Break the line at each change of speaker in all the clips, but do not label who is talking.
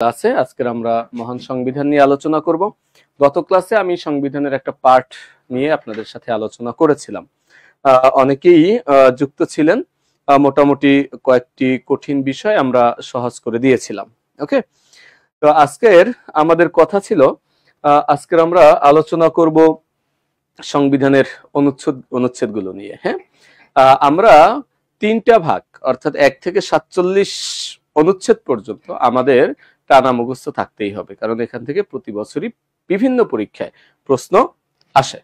ক্লাসে আজকে আমরা মহান সংবিধান নিয়ে আলোচনা করব। গত ক্লাসে আমি সংবিধানের একটা পার্ট নিয়ে আপনাদের সাথে আলোচনা করেছিলাম। অনেকেই যুক্ত ছিলেন। মোটামুটি কয়েকটি কঠিন বিষয় আমরা সহজ করে দিয়েছিলাম। ওকে, তো আজকের আমাদের কথা ছিল আজকের আমরা আলোচনা করব সংবিধানের অনুচ্ছেদগুলো নিয়ে। হ্যাঁ, আমরা তিনটা ভাগ অর্থাৎ 1 থেকে 47 অনুচ্ছেদ পর্যন্ত আমাদের টানা মুখস্থ থাকতেই হবে, কারণ এখান থেকে প্রতি বছরই বিভিন্ন পরীক্ষায় প্রশ্ন আসে।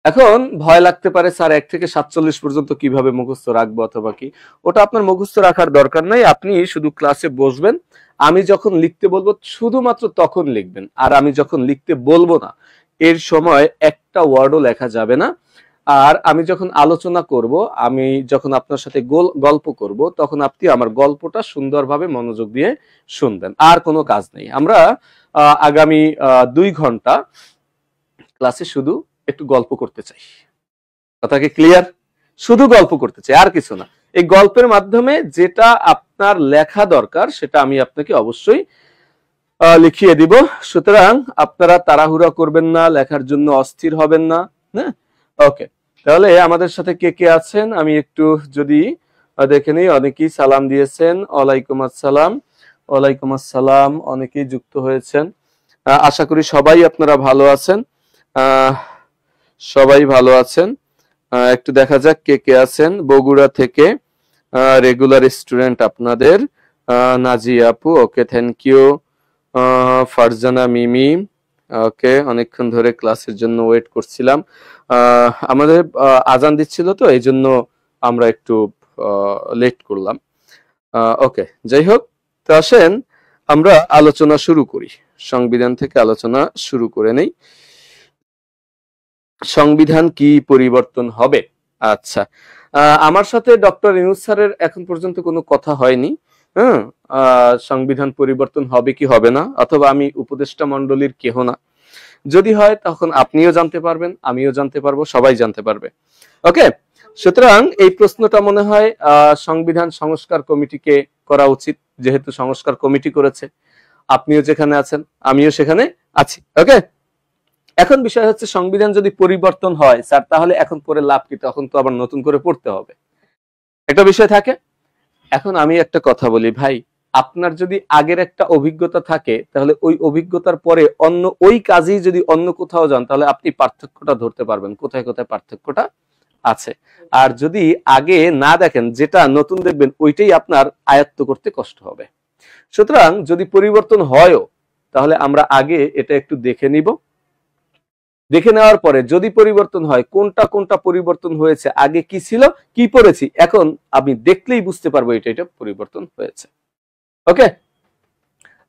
এখন ভয় লাগতে পারে, স্যার 1 থেকে 47 পর্যন্ত কিভাবে মুখস্থ রাখবো অথবা কি। ওটা আপনার মুখস্থ রাখার দরকার নাই, আপনি শুধু ক্লাসে বসবেন, আমি যখন লিখতে বলবো শুধুমাত্র তখন লিখবেন, আর আমি যখন লিখতে বলবো না এর সময় একটা ওয়ার্ডও লেখা যাবে না। আর আমি যখন আলোচনা করব, আমি যখন আপনার সাথে গল্প করব, তখন আপনি আমার গল্পটা সুন্দরভাবে মনোযোগ দিয়ে শুনবেন, আর কোনো কাজ নেই। আমরা আগামী 2 ঘন্টা ক্লাসে শুধু একটু গল্প করতে চাই। কথা কি ক্লিয়ার? শুধু গল্প করতে চাই, আর কিছু না। এই গল্পের মাধ্যমে যেটা আপনার লেখা দরকার সেটা আমি আপনাকে অবশ্যই লিখিয়ে দিব। সুতরাং আপনারা তাড়াহুড়া করবেন না, লেখার জন্য অস্থির হবেন না। হ্যাঁ, ওকে। তাহলে আমাদের সাথে কে কে আছেন আমি একটু যদি দেখে নিই। অনেকেই সালাম দিয়েছেন। ওয়ালাইকুম আসসালাম। ওয়ালাইকুম আসসালাম। অনেকেই যুক্ত হয়েছেন। আশা করি সবাই আপনারা ভালো আছেন। সবাই ভালো আছেন। একটু দেখা যাক কে কে আছেন। বগুড়া থেকে রেগুলার স্টুডেন্ট আপনাদের নাজিয়া আপু, ওকে, থ্যাংক ইউ। ফারজানা মিমি, ওকে, অনেকক্ষণ ধরে ক্লাসের জন্য ওয়েট করছিলাম। আমাদের আজান দিচ্ছিল, তো এই জন্য আমরা একটু লেট করলাম। ওকে, যাই হোক, তো আসেন আমরা আলোচনা শুরু করি। সংবিধান থেকে আলোচনা শুরু করে নেই। সংবিধান কি পরিবর্তন হবে? আচ্ছা, আমার সাথে ডক্টর ইউনূস স্যারের এখন পর্যন্ত কোনো কথা হয়নি। হ্যাঁ, সংবিধান পরিবর্তন হবে কি হবে না, অথবা আমি উপদেষ্টা মণ্ডলীর কেহ না। যদি হয় তখন আপনিও জানতে পারবেন, আমিও জানতে পারবো, সবাই জানতে পারবে। ওকে, সুতরাং এই প্রশ্নটা মনে হয় সংবিধান সংস্কার কমিটিকে করা উচিত, যেহেতু সংস্কার কমিটি করেছে। আপনিও যেখানে আছেন আমিও সেখানে আছি। ওকে, এখন বিষয় হচ্ছে সংবিধান যদি পরিবর্তন হয় স্যার, তাহলে এখন পড়ে লাভ কি? তখন তো আবার নতুন করে পড়তে হবে, একটা বিষয় থাকে। এখন আমি একটা কথা বলি ভাই, আপনার যদি আগের একটা অভিজ্ঞতা থাকে, তাহলে ওই অভিজ্ঞতার পরে অন্য ওই কাজেই যদি অন্য কোথাও যান, তাহলে আপনি পার্থক্যটা ধরতে পারবেন কোথায় কোথায় পার্থক্যটা আছে। আর যদি আগে না দেখেন, যেটা নতুন দেখবেন ওইটাই আপনার আয়ত্ত করতে কষ্ট হবে। সুতরাং যদি পরিবর্তন হয়ও, তাহলে আমরা আগে এটা একটু দেখে নিব। দেখে নেওয়ার পরে যদি পরিবর্তন হয়, কোনটা কোনটা পরিবর্তন হয়েছে, আগে কি ছিল, কি পড়েছি, এখন আমি দেখলেই বুঝতে পারবো এটা এটা পরিবর্তন হয়েছে। ওকে,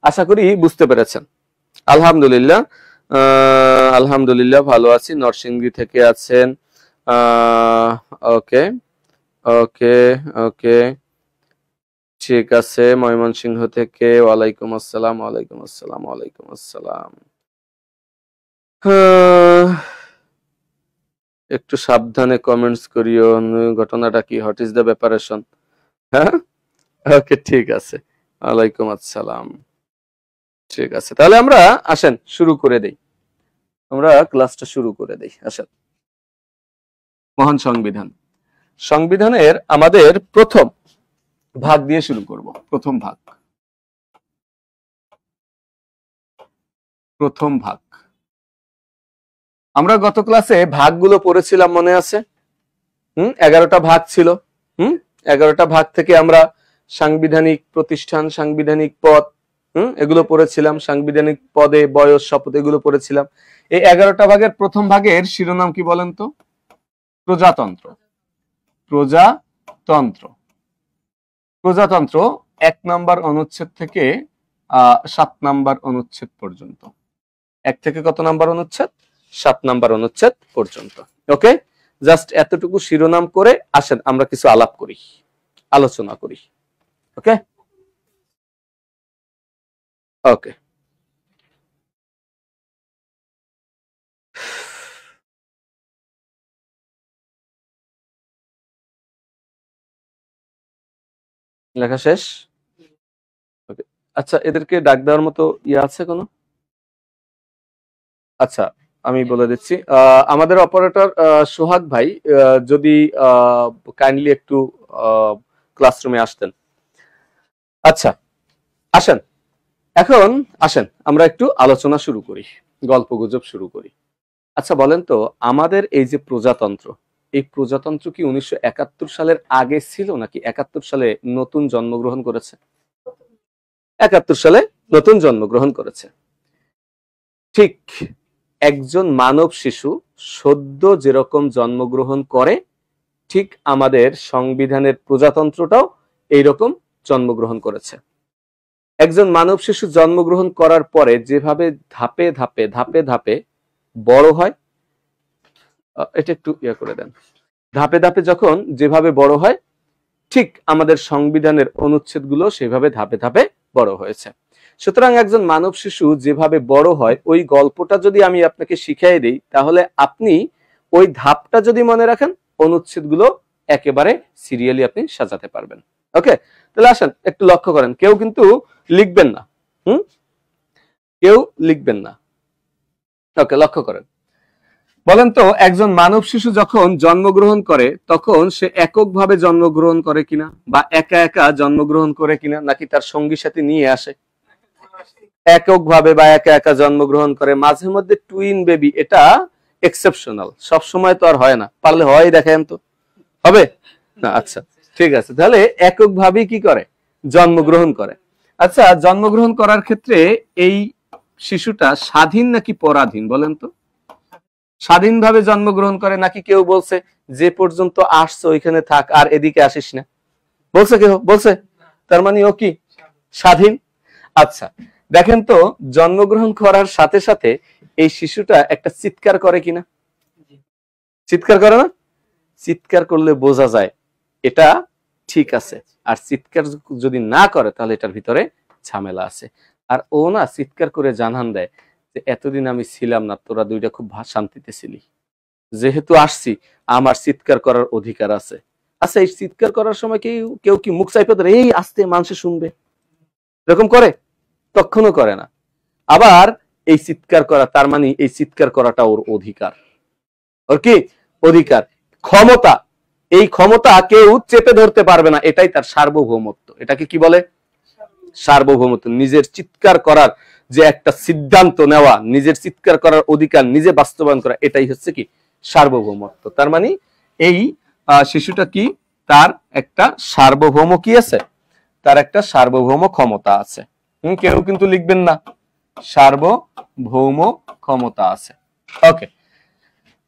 আশা করি বুঝতে পেরেছেন। আলহামদুলিল্লাহ, আলহামদুলিল্লাহ ভালো আছি। নরসিংদী থেকে আছেন। ওকে ওকে ওকে, ঠিক আছে। ময়মনসিংহ থেকে, ওয়ালাইকুম আসসালাম। ওয়ালাইকুম আসসালাম। ওয়ালাইকুম আসসালাম। একটু সাবধানে কমেন্টস করিও। ঘটনাটা কি? What is the preparation? হ্যাঁ, ওকে, ঠিক আছে। ওয়ালাইকুম আসসালাম। ঠিক আছে, তাহলে আমরা আসেন শুরু করে দেই। আমরা ক্লাসটা শুরু করে দেই। আসেন, মহান সংবিধান। সংবিধানের আমাদের প্রথম ভাগ দিয়ে শুরু করব। প্রথম ভাগ, প্রথম ভাগ। আমরা গত ক্লাসে ভাগগুলো পড়েছিলাম, মনে আছে? 11টা ভাগ ছিল। 11টা ভাগ থেকে আমরা সাংবিধানিক প্রতিষ্ঠান, সাংবিধানিক পদ, এগুলো পড়েছিলাম। সাংবিধানিক পদে বয়স, শপথ, এগুলো পড়েছিলাম। এই 11টা ভাগের প্রথম ভাগের শিরোনাম কি বলেন তো? প্রজাতন্ত্র। প্রজাতন্ত্র। প্রজাতন্ত্র 1 নাম্বার অনুচ্ছেদ থেকে 7 নাম্বার অনুচ্ছেদ পর্যন্ত। 1 থেকে কত নাম্বার অনুচ্ছেদ? 7 নাম্বার অনুচ্ছেদ পর্যন্ত। ওকে, জাস্ট এতটুকু শিরোনাম করে আসেন আমরা কিছু আলাপ করি, আলোচনা করি। ওকে ওকে, লেখা শেষ? ওকে, আচ্ছা, এদেরকে ডাক দেওয়ার মতো ইয়ে আছে কোনো? আচ্ছা, আমি বলে দিচ্ছি। আমাদের অপারেটর সোহাগ ভাই যদি কাইন্ডলি একটু ক্লাসরুমে আসতেন। আচ্ছা, আসেন, এখন আসেন আমরা একটু আলোচনা শুরু করি, গল্পগুজব শুরু করি। আচ্ছা বলেন তো, আমাদের এই যে প্রজাতন্ত্র, এই প্রজাতন্ত্র কি 1971 সালের আগে ছিল নাকি 71 সালে নতুন জন্মগ্রহণ করেছে? 71 সালে নতুন জন্মগ্রহণ করেছে। ঠিক একজন মানব শিশু সদ্য যেরকম জন্মগ্রহণ করে, ঠিক আমাদের সংবিধানের প্রজাতন্ত্রটাও এইরকম জন্মগ্রহণ করেছে। একজন মানব শিশু জন্মগ্রহণ করার পরে যেভাবে ধাপে ধাপে ধাপে ধাপে বড় হয়, এটা একটু ইয়ে করে দেন, ধাপে ধাপে যখন যেভাবে বড় হয়, ঠিক আমাদের সংবিধানের অনুচ্ছেদগুলো সেভাবে ধাপে ধাপে বড় হয়েছে। সুতরাং একজন মানব শিশু যেভাবে বড় হয়, ওই গল্পটা যদি আমি আপনাকে শিখিয়ে দিই, তাহলে আপনি ওই ধাপটা যদি মনে রাখেন, অনুচ্ছেদগুলো একেবারে সিরিয়ালি আপনি সাজাতে পারবেন। ওকে, তাহলে আসেন একটু লক্ষ্য করেন, কেউ কিন্তু লিখবেন না, কেউ লিখবেন না। ওকে, লক্ষ্য করেন। বলেন তো, একজন মানব শিশু যখন জন্মগ্রহণ করে তখন সে এককভাবে জন্মগ্রহণ করে কিনা, বা একা একা জন্মগ্রহণ করে কিনা, নাকি তার সঙ্গী সাথী নিয়ে আসে? এককভাবে বা একা একা জন্মগ্রহণ করে। মাঝে মধ্যে টুইন বেবি, এটা এক্সেপশনাল, সব সময় তো আর হয় না। পারলে হয় দেখেন তো, হবে না? আচ্ছা ঠিক আছে, তাহলে এককভাবেই কি করে, জন্মগ্রহণ করে। আচ্ছা, জন্মগ্রহণ করার ক্ষেত্রে এই শিশুটা স্বাধীন নাকি পরাধীন বলেন তো? স্বাধীনভাবে জন্মগ্রহণ করে, নাকি কেউ বলছে যে পর্যন্ত আসছে ওইখানে থাক, আর এদিকে আসিস না? বলছে কেউ? বলছে? তার মানে ও কি স্বাধীন? আচ্ছা দেখেন তো, জন্মগ্রহণ করার সাথে সাথে এই শিশুটা একটা চিৎকার করে কিনা? চিৎকার করে না? চিৎকার করলে বোঝা যায় এটা ঠিক আছে, আর চিৎকার যদি না করে তাহলে এটার ভিতরে ঝামেলা আছে। আর ও না চিৎকার করে জানান দেয় যে এতদিন আমি ছিলাম না, তোরা দুইটা খুব শান্তিতে ছিলি, যেহেতু আসছি আমার চিৎকার করার অধিকার আছে। আচ্ছা, এই চিৎকার করার সময় কেউ কেউ কি মুখ চাইপে ধরে এই আস্তে মানুষে শুনবে, এরকম করে? কখনো করে না। আবার এই চিৎকার করা, তার মানে এই চিৎকার করাটা ওর অধিকার। ওর কি অধিকার, ক্ষমতা। এই ক্ষমতা কেউ চেপে ধরতে পারবে না, এটাই তার সার্বভৌমত্ব। এটাকে কি বলে? সার্বভৌমত্ব। নিজের চিৎকার করার যে একটা সিদ্ধান্ত নেওয়া, নিজের চিৎকার করার অধিকার নিজে বাস্তবায়ন করা, এটাই হচ্ছে কি সার্বভৌমত্ব। তার মানে এই শিশুটা কি, তার একটা সার্বভৌম কি আছে, তার একটা সার্বভৌম ক্ষমতা আছে। কেউ কিন্তু লিখবেন না, সার্বভৌম ক্ষমতা আছে। ওকে,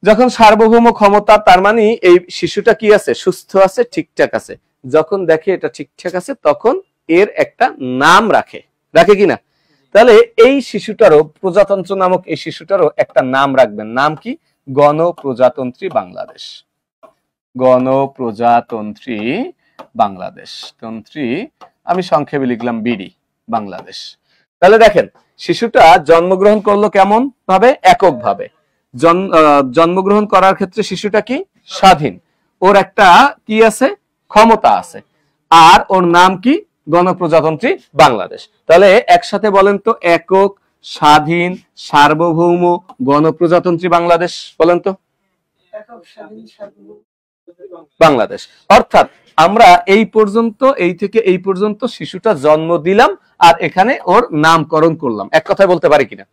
যখন সার্বভৌম ক্ষমতা, তার মানে এই শিশুটা কি আছে, সুস্থ আছে, ঠিকঠাক আছে। যখন দেখে এটা ঠিকঠাক আছে, তখন এর একটা নাম রাখে, রাখে কিনা? তাহলে এই শিশুটারও, প্রজাতন্ত্র নামক এই শিশুটারও একটা নাম রাখবেন। নাম কি? গণপ্রজাতন্ত্রী বাংলাদেশ। গণপ্রজাতন্ত্রী বাংলাদেশ, তন্ত্রী আমি সংক্ষেপে লিখলাম বিডি, বাংলাদেশ। তাহলে দেখেন, শিশুটা জন্মগ্রহণ করলো কেমন ভাবে? এককভাবে। জন্মগ্রহণ করার ক্ষেত্রে শিশুটা কি স্বাধীন, ওর একটা কি আছে, ক্ষমতা আছে, আর ওর নাম কি? গণপ্রজাতন্ত্রী বাংলাদেশ। তাহলে একসাথে বলেন তো, একক, স্বাধীন, সার্বভৌম, গণপ্রজাতন্ত্রী বাংলাদেশ। বলেন তো, বাংলাদেশ। অর্থাৎ আমরা এই পর্যন্ত, এই থেকে এই পর্যন্ত শিশুটা জন্ম দিলাম, আর এখানে ওর নামকরণ করলাম। এক কথায় বলতে পারি কিনা?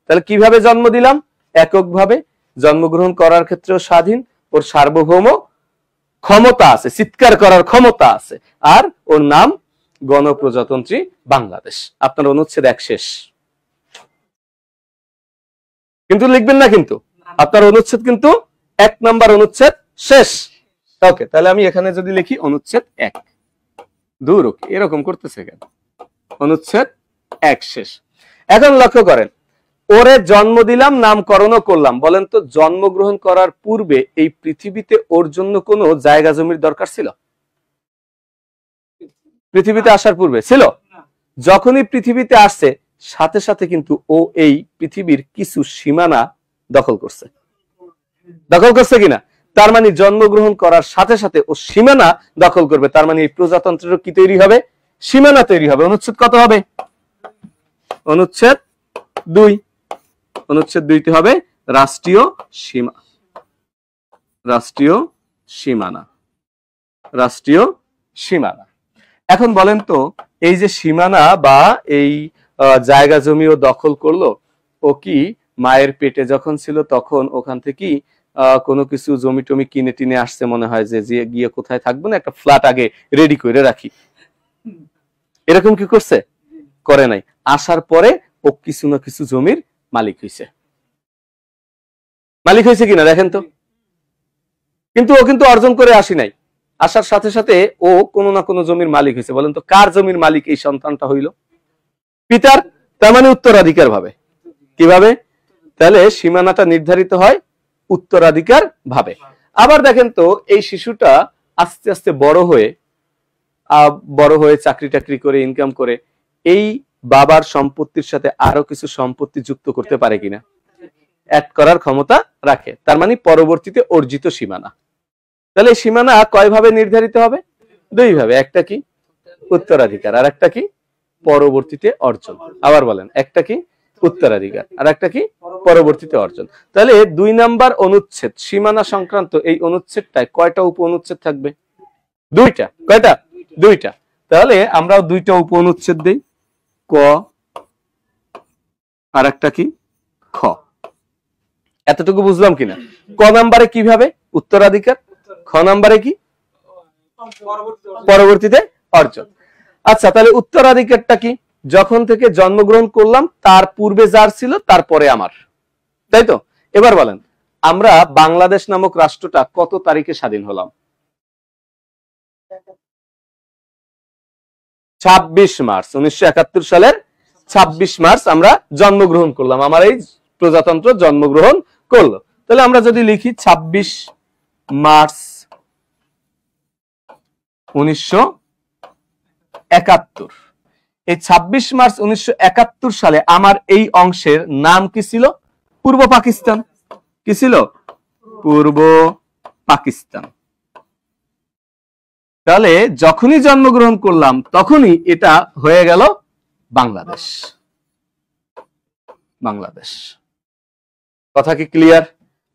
তাহলে কিভাবে জন্ম দিলাম? এককভাবে। জন্মগ্রহণ করার ক্ষেত্রেও স্বাধীন, ওর সার্বভৌম ক্ষমতা আছে, চিৎকার করার ক্ষমতা আছে, আর ওর নাম গণপ্রজাতন্ত্রী বাংলাদেশ। আপনার অনুচ্ছেদ 1 শেষ। কিন্তু লিখবেন না, কিন্তু আপনার অনুচ্ছেদ কিন্তু 1 নম্বর অনুচ্ছেদ শেষ। ওকে, তাহলে আমি এখানে যদি লিখি অনুচ্ছেদ 1, দূর এরকম করতেছে কেন? অনুচ্ছেদ 1 শেষ। এখন লক্ষ্য করেন, ওরে জন্ম দিলাম, নামকরণও করলাম। বলেন তো, জন্মগ্রহণ করার পূর্বে এই পৃথিবীতে ওর জন্য কোনো জায়গা জমির দরকার ছিল? পৃথিবীতে আসার পূর্বে ছিল? যখনই পৃথিবীতে আসছে, সাথে সাথে কিন্তু ও এই পৃথিবীর কিছু সীমানা দখল করছে। দখল করছে কিনা? তার মানে জন্মগ্রহণ করার সাথে সাথে ও সীমানা দখল করবে। তার মানে এই প্রজাতন্ত্রের কি তৈরি হবে? সীমানা তৈরি হবে। অনুচ্ছেদ কত হবে? অনুচ্ছেদ 2। অনুচ্ছেদ 2তে হবে রাষ্ট্রীয় সীমা, রাষ্ট্রীয় সীমানা, রাষ্ট্রীয় সীমানা। এখন বলেন তো, এই যে সীমানা বা এই জায়গা জমিও দখল করলো, ও কি মায়ের পেটে যখন ছিল তখন ওখান থেকে কোনো কিছু জমি টমি কিনে টিনে আসছে মনে হয় যে গিয়ে কোথায় থাকবো না, একটা ফ্ল্যাট আগে রেডি করে রাখি, এরকম কি করছে? করে নাই। আসার পরে ও কিছু না কিছু জমির মালিক হয়েছে। মালিক হয়েছে কিনা দেখেন তো। কিন্তু ও কিন্তু অর্জন করে আসি নাই, আসার সাথে সাথে ও কোনো না কোনো জমির মালিক হয়েছে। বলেন তো কার জমির মালিক এই সন্তানটা হইল? পিতার। তার মানে উত্তরাধিকার ভাবে। কিভাবে? তাহলে সীমানাটা নির্ধারিত হয় উত্তরাধিকার ভাবে। আবার দেখেন তো, এই শিশুটা আস্তে আস্তে বড় হয়ে চাকরি টাকরি করে ইনকাম করে এই বাবার সম্পত্তির সাথে আরো কিছু সম্পত্তি যুক্ত করতে পারে কিনা? অ্যাড করার ক্ষমতা রাখে। তার মানে পরবর্তীতে অর্জিত সীমানা। তাহলে সীমানা কয় ভাবে নির্ধারিত হবে? 2 ভাবে। একটা কি উত্তরাধিকার, আর একটা কি পরবর্তীতে অর্জন। আবার বলেন, একটা কি উত্তরাধিকার, আর একটা কি পরবর্তীতে অর্জন। তাহলে 2 নাম্বার অনুচ্ছেদ সীমানা সংক্রান্ত এই অনুচ্ছেদটায় কয়টা উপ অনুচ্ছেদ থাকবে? 2টা। কয়টা? 2টা। তাহলে আমরাও 2টা উপ অনুচ্ছেদ দেই, ক আর একটা কি খ। এতটুকু বুঝলাম কিনা? ক নাম্বারে কিভাবে উত্তরাধিকার, খ নাম্বারে কি পরবর্তীতে অর্জন। আচ্ছা, তাহলে উত্তরাধিকারটা কি? যখন থেকে জন্মগ্রহণ করলাম তার পূর্বে যার ছিল তারপরে আমার, তাই তো? এবার বলেন, আমরা বাংলাদেশ নামক রাষ্ট্রটা কত তারিখে স্বাধীন হলাম? 26 মার্চ 1971 সালের 26 মার্চ আমরা জন্মগ্রহণ করলাম, আমার এই প্রজাতন্ত্র জন্মগ্রহণ করলো। তাহলে আমরা যদি লিখি 26 মার্চ 1971, এই 26 মার্চ 1971 সালে আমার এই অংশের নাম কি ছিল? পূর্ব পাকিস্তান। কি ছিল? পূর্ব পাকিস্তান। তাহলে যখনই জন্মগ্রহণ করলাম তখনই এটা হয়ে গেল বাংলাদেশ। বাংলাদেশ। কথা কি ক্লিয়ার?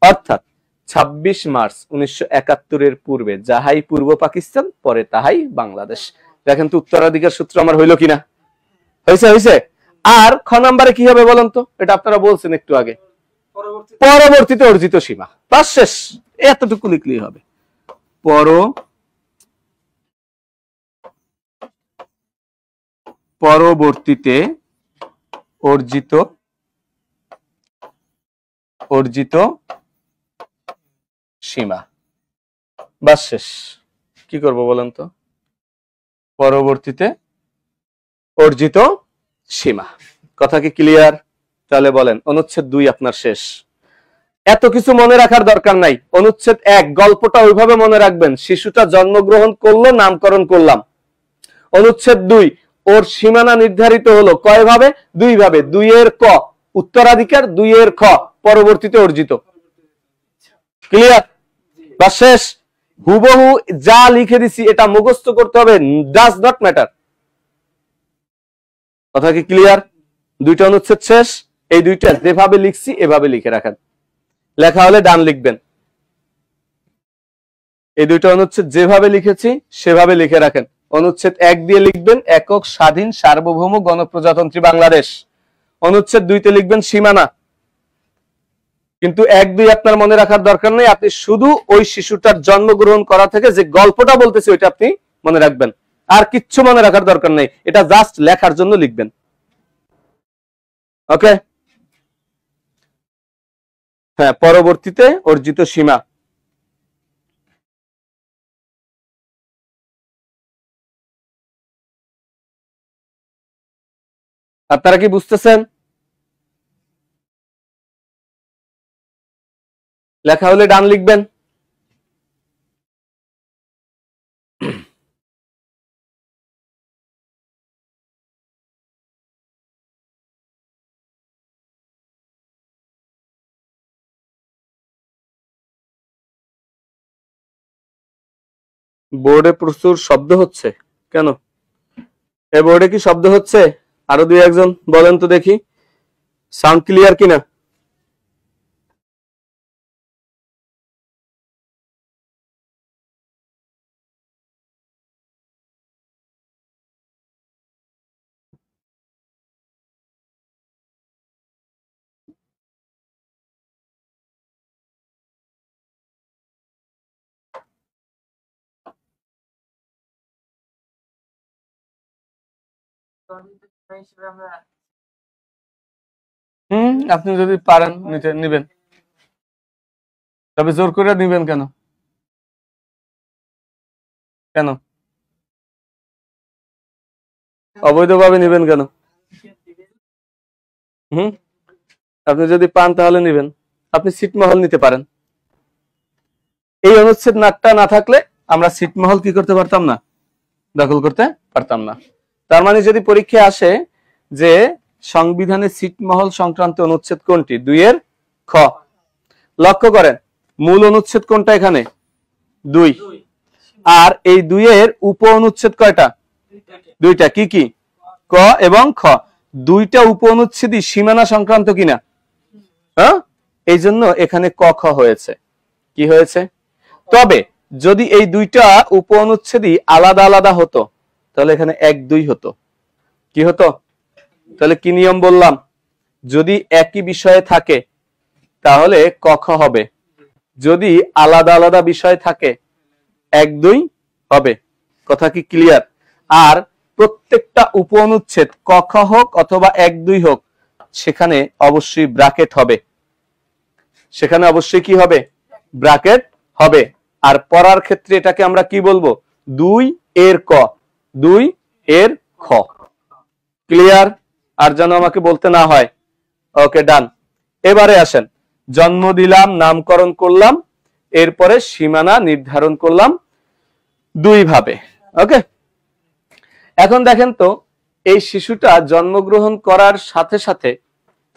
অর্থাৎ 26 মার্চ 1971 এর পূর্বে যাহাই পূর্ব পাকিস্তান, পরে তাহাই বাংলাদেশ। দেখেন তো উত্তরাধিকার সূত্র আমার হইলো কিনা? হয়েছে, হয়েছে। আর খ নাম্বারে কি হবে বলেন তো? এটা আপনারা বলছেন একটু আগে, পরবর্তীতে অর্জিত সীমা। তার শেষ, এতটুকু লিখলেই হবে, পরবর্তীতে অর্জিত সীমা। বাস শেষ। কি করব বলেন তো? পরবর্তীতে অর্জিত সীমা। কথা কি ক্লিয়ার? তাহলে বলেন, অনুচ্ছেদ 2 আপনার শেষ। এত কিছু মনে রাখার দরকার নাই। অনুচ্ছেদ 1 গল্পটা ওইভাবে মনে রাখবেন, শিশুটা জন্মগ্রহণ করলো, নামকরণ করলাম। অনুচ্ছেদ 2 ওর সীমানা নির্ধারিত হলো কয় ভাবে? 2 ভাবে। 2 এর ক উত্তরাধিকার, 2 এর খ পরবর্তীতে অর্জিত। ক্লিয়ার? বা শেষ। হুবহু যা লিখে দিছি এটা মুখস্থ করতে হবে, ডাজ নট ম্যাটার। কথা কি ক্লিয়ার? 2টা অনুচ্ছেদ শেষ। এই 2টা যেভাবে লিখছি এভাবে লিখে রাখেন। লেখা হলে ডান লিখবেন। এই 2টা অনুচ্ছেদ যেভাবে লিখেছি সেভাবে লিখে রাখেন। অনুচ্ছেদ 1 দিয়ে লিখবেন একক স্বাধীন সার্বভৌম গণপ্রজাতন্ত্রী বাংলাদেশ। অনুচ্ছেদ 2তে লিখবেন সীমানা। কিন্তু 1, 2 আপনার মনে রাখার দরকার নেই, আপনি শুধু ওই শিশুটার জন্মগ্রহণ করা থেকে যে গল্পটা বলতেছি ওইটা আপনি মনে রাখবেন। আর কিচ্ছু মনে রাখার দরকার নেই, এটা জাস্ট লেখার জন্য লিখবেন। ওকে? হ্যাঁ, পরবর্তীতে অর্জিত সীমা। আপনারা কি বুঝতেছেন? লেখা হলে ডান লিখবেন। বোর্ডে প্রচুর শব্দ হচ্ছে কেন? এ বোর্ডে কি শব্দ হচ্ছে? আরো দুই একজন বলেন তো দেখি, সাউন্ড ক্লিয়ার কিনা? আপনি যদি পারেন নিতে নিবেন, তবে জোর করে নিবেন কেন? কেন অবৈধভাবে নিবেন কেন? আপনি যদি পান তাহলে নিবেন। আপনি ছিটমহল নিতে পারেন। এই অনুচ্ছেদ নাটটা না থাকলে আমরা ছিটমহল কি করতে পারতাম না? দখল করতে পারতাম না। তার মানে যদি পরীক্ষায় আসে যে সংবিধানে ছিটমহল সংক্রান্ত অনুচ্ছেদ কোনটি, 2 এর খ। লক্ষ্য করেন মূল অনুচ্ছেদ কোনটা এখানে? 2। আর এই 2 এর উপ অনুচ্ছেদ কয়টা? 2টা। কি কি? ক এবং খ। 2টা উপ অনুচ্ছেদই সীমানা সংক্রান্ত কিনা? হ্যাঁ, এই জন্য এখানে ক খ হয়েছে। কি হয়েছে? তবে যদি এই 2টা উপ অনুচ্ছেদই আলাদা আলাদা হতো তাহলে এখানে 1 2 হতো। কি হতো? তাহলে কি নিয়ম বললাম? যদি একই বিষয়ে থাকে তাহলে ক খ হবে, যদি আলাদা আলাদা বিষয় থাকে 1 2 হবে। কথা কি ক্লিয়ার? আর প্রত্যেকটা উপ অনুচ্ছেদ ক খ হোক অথবা 1 2 হোক, সেখানে অবশ্যই ব্র্যাকেট হবে। সেখানে অবশ্যই কি হবে? ব্র্যাকেট হবে। আর পড়ার ক্ষেত্রে এটাকে আমরা কি বলবো? 2 এর ক, 2 এর খ। ক্লিয়ার? আর যেন আমাকে বলতে না হয়। ওকে, ডান। এবারে আসেন, জন্ম দিলাম, নামকরণ করলাম, এরপরে সীমানা নির্ধারণ করলাম 2 ভাবে। ওকে, এখন দেখেন তো এই শিশুটা জন্মগ্রহণ করার সাথে সাথে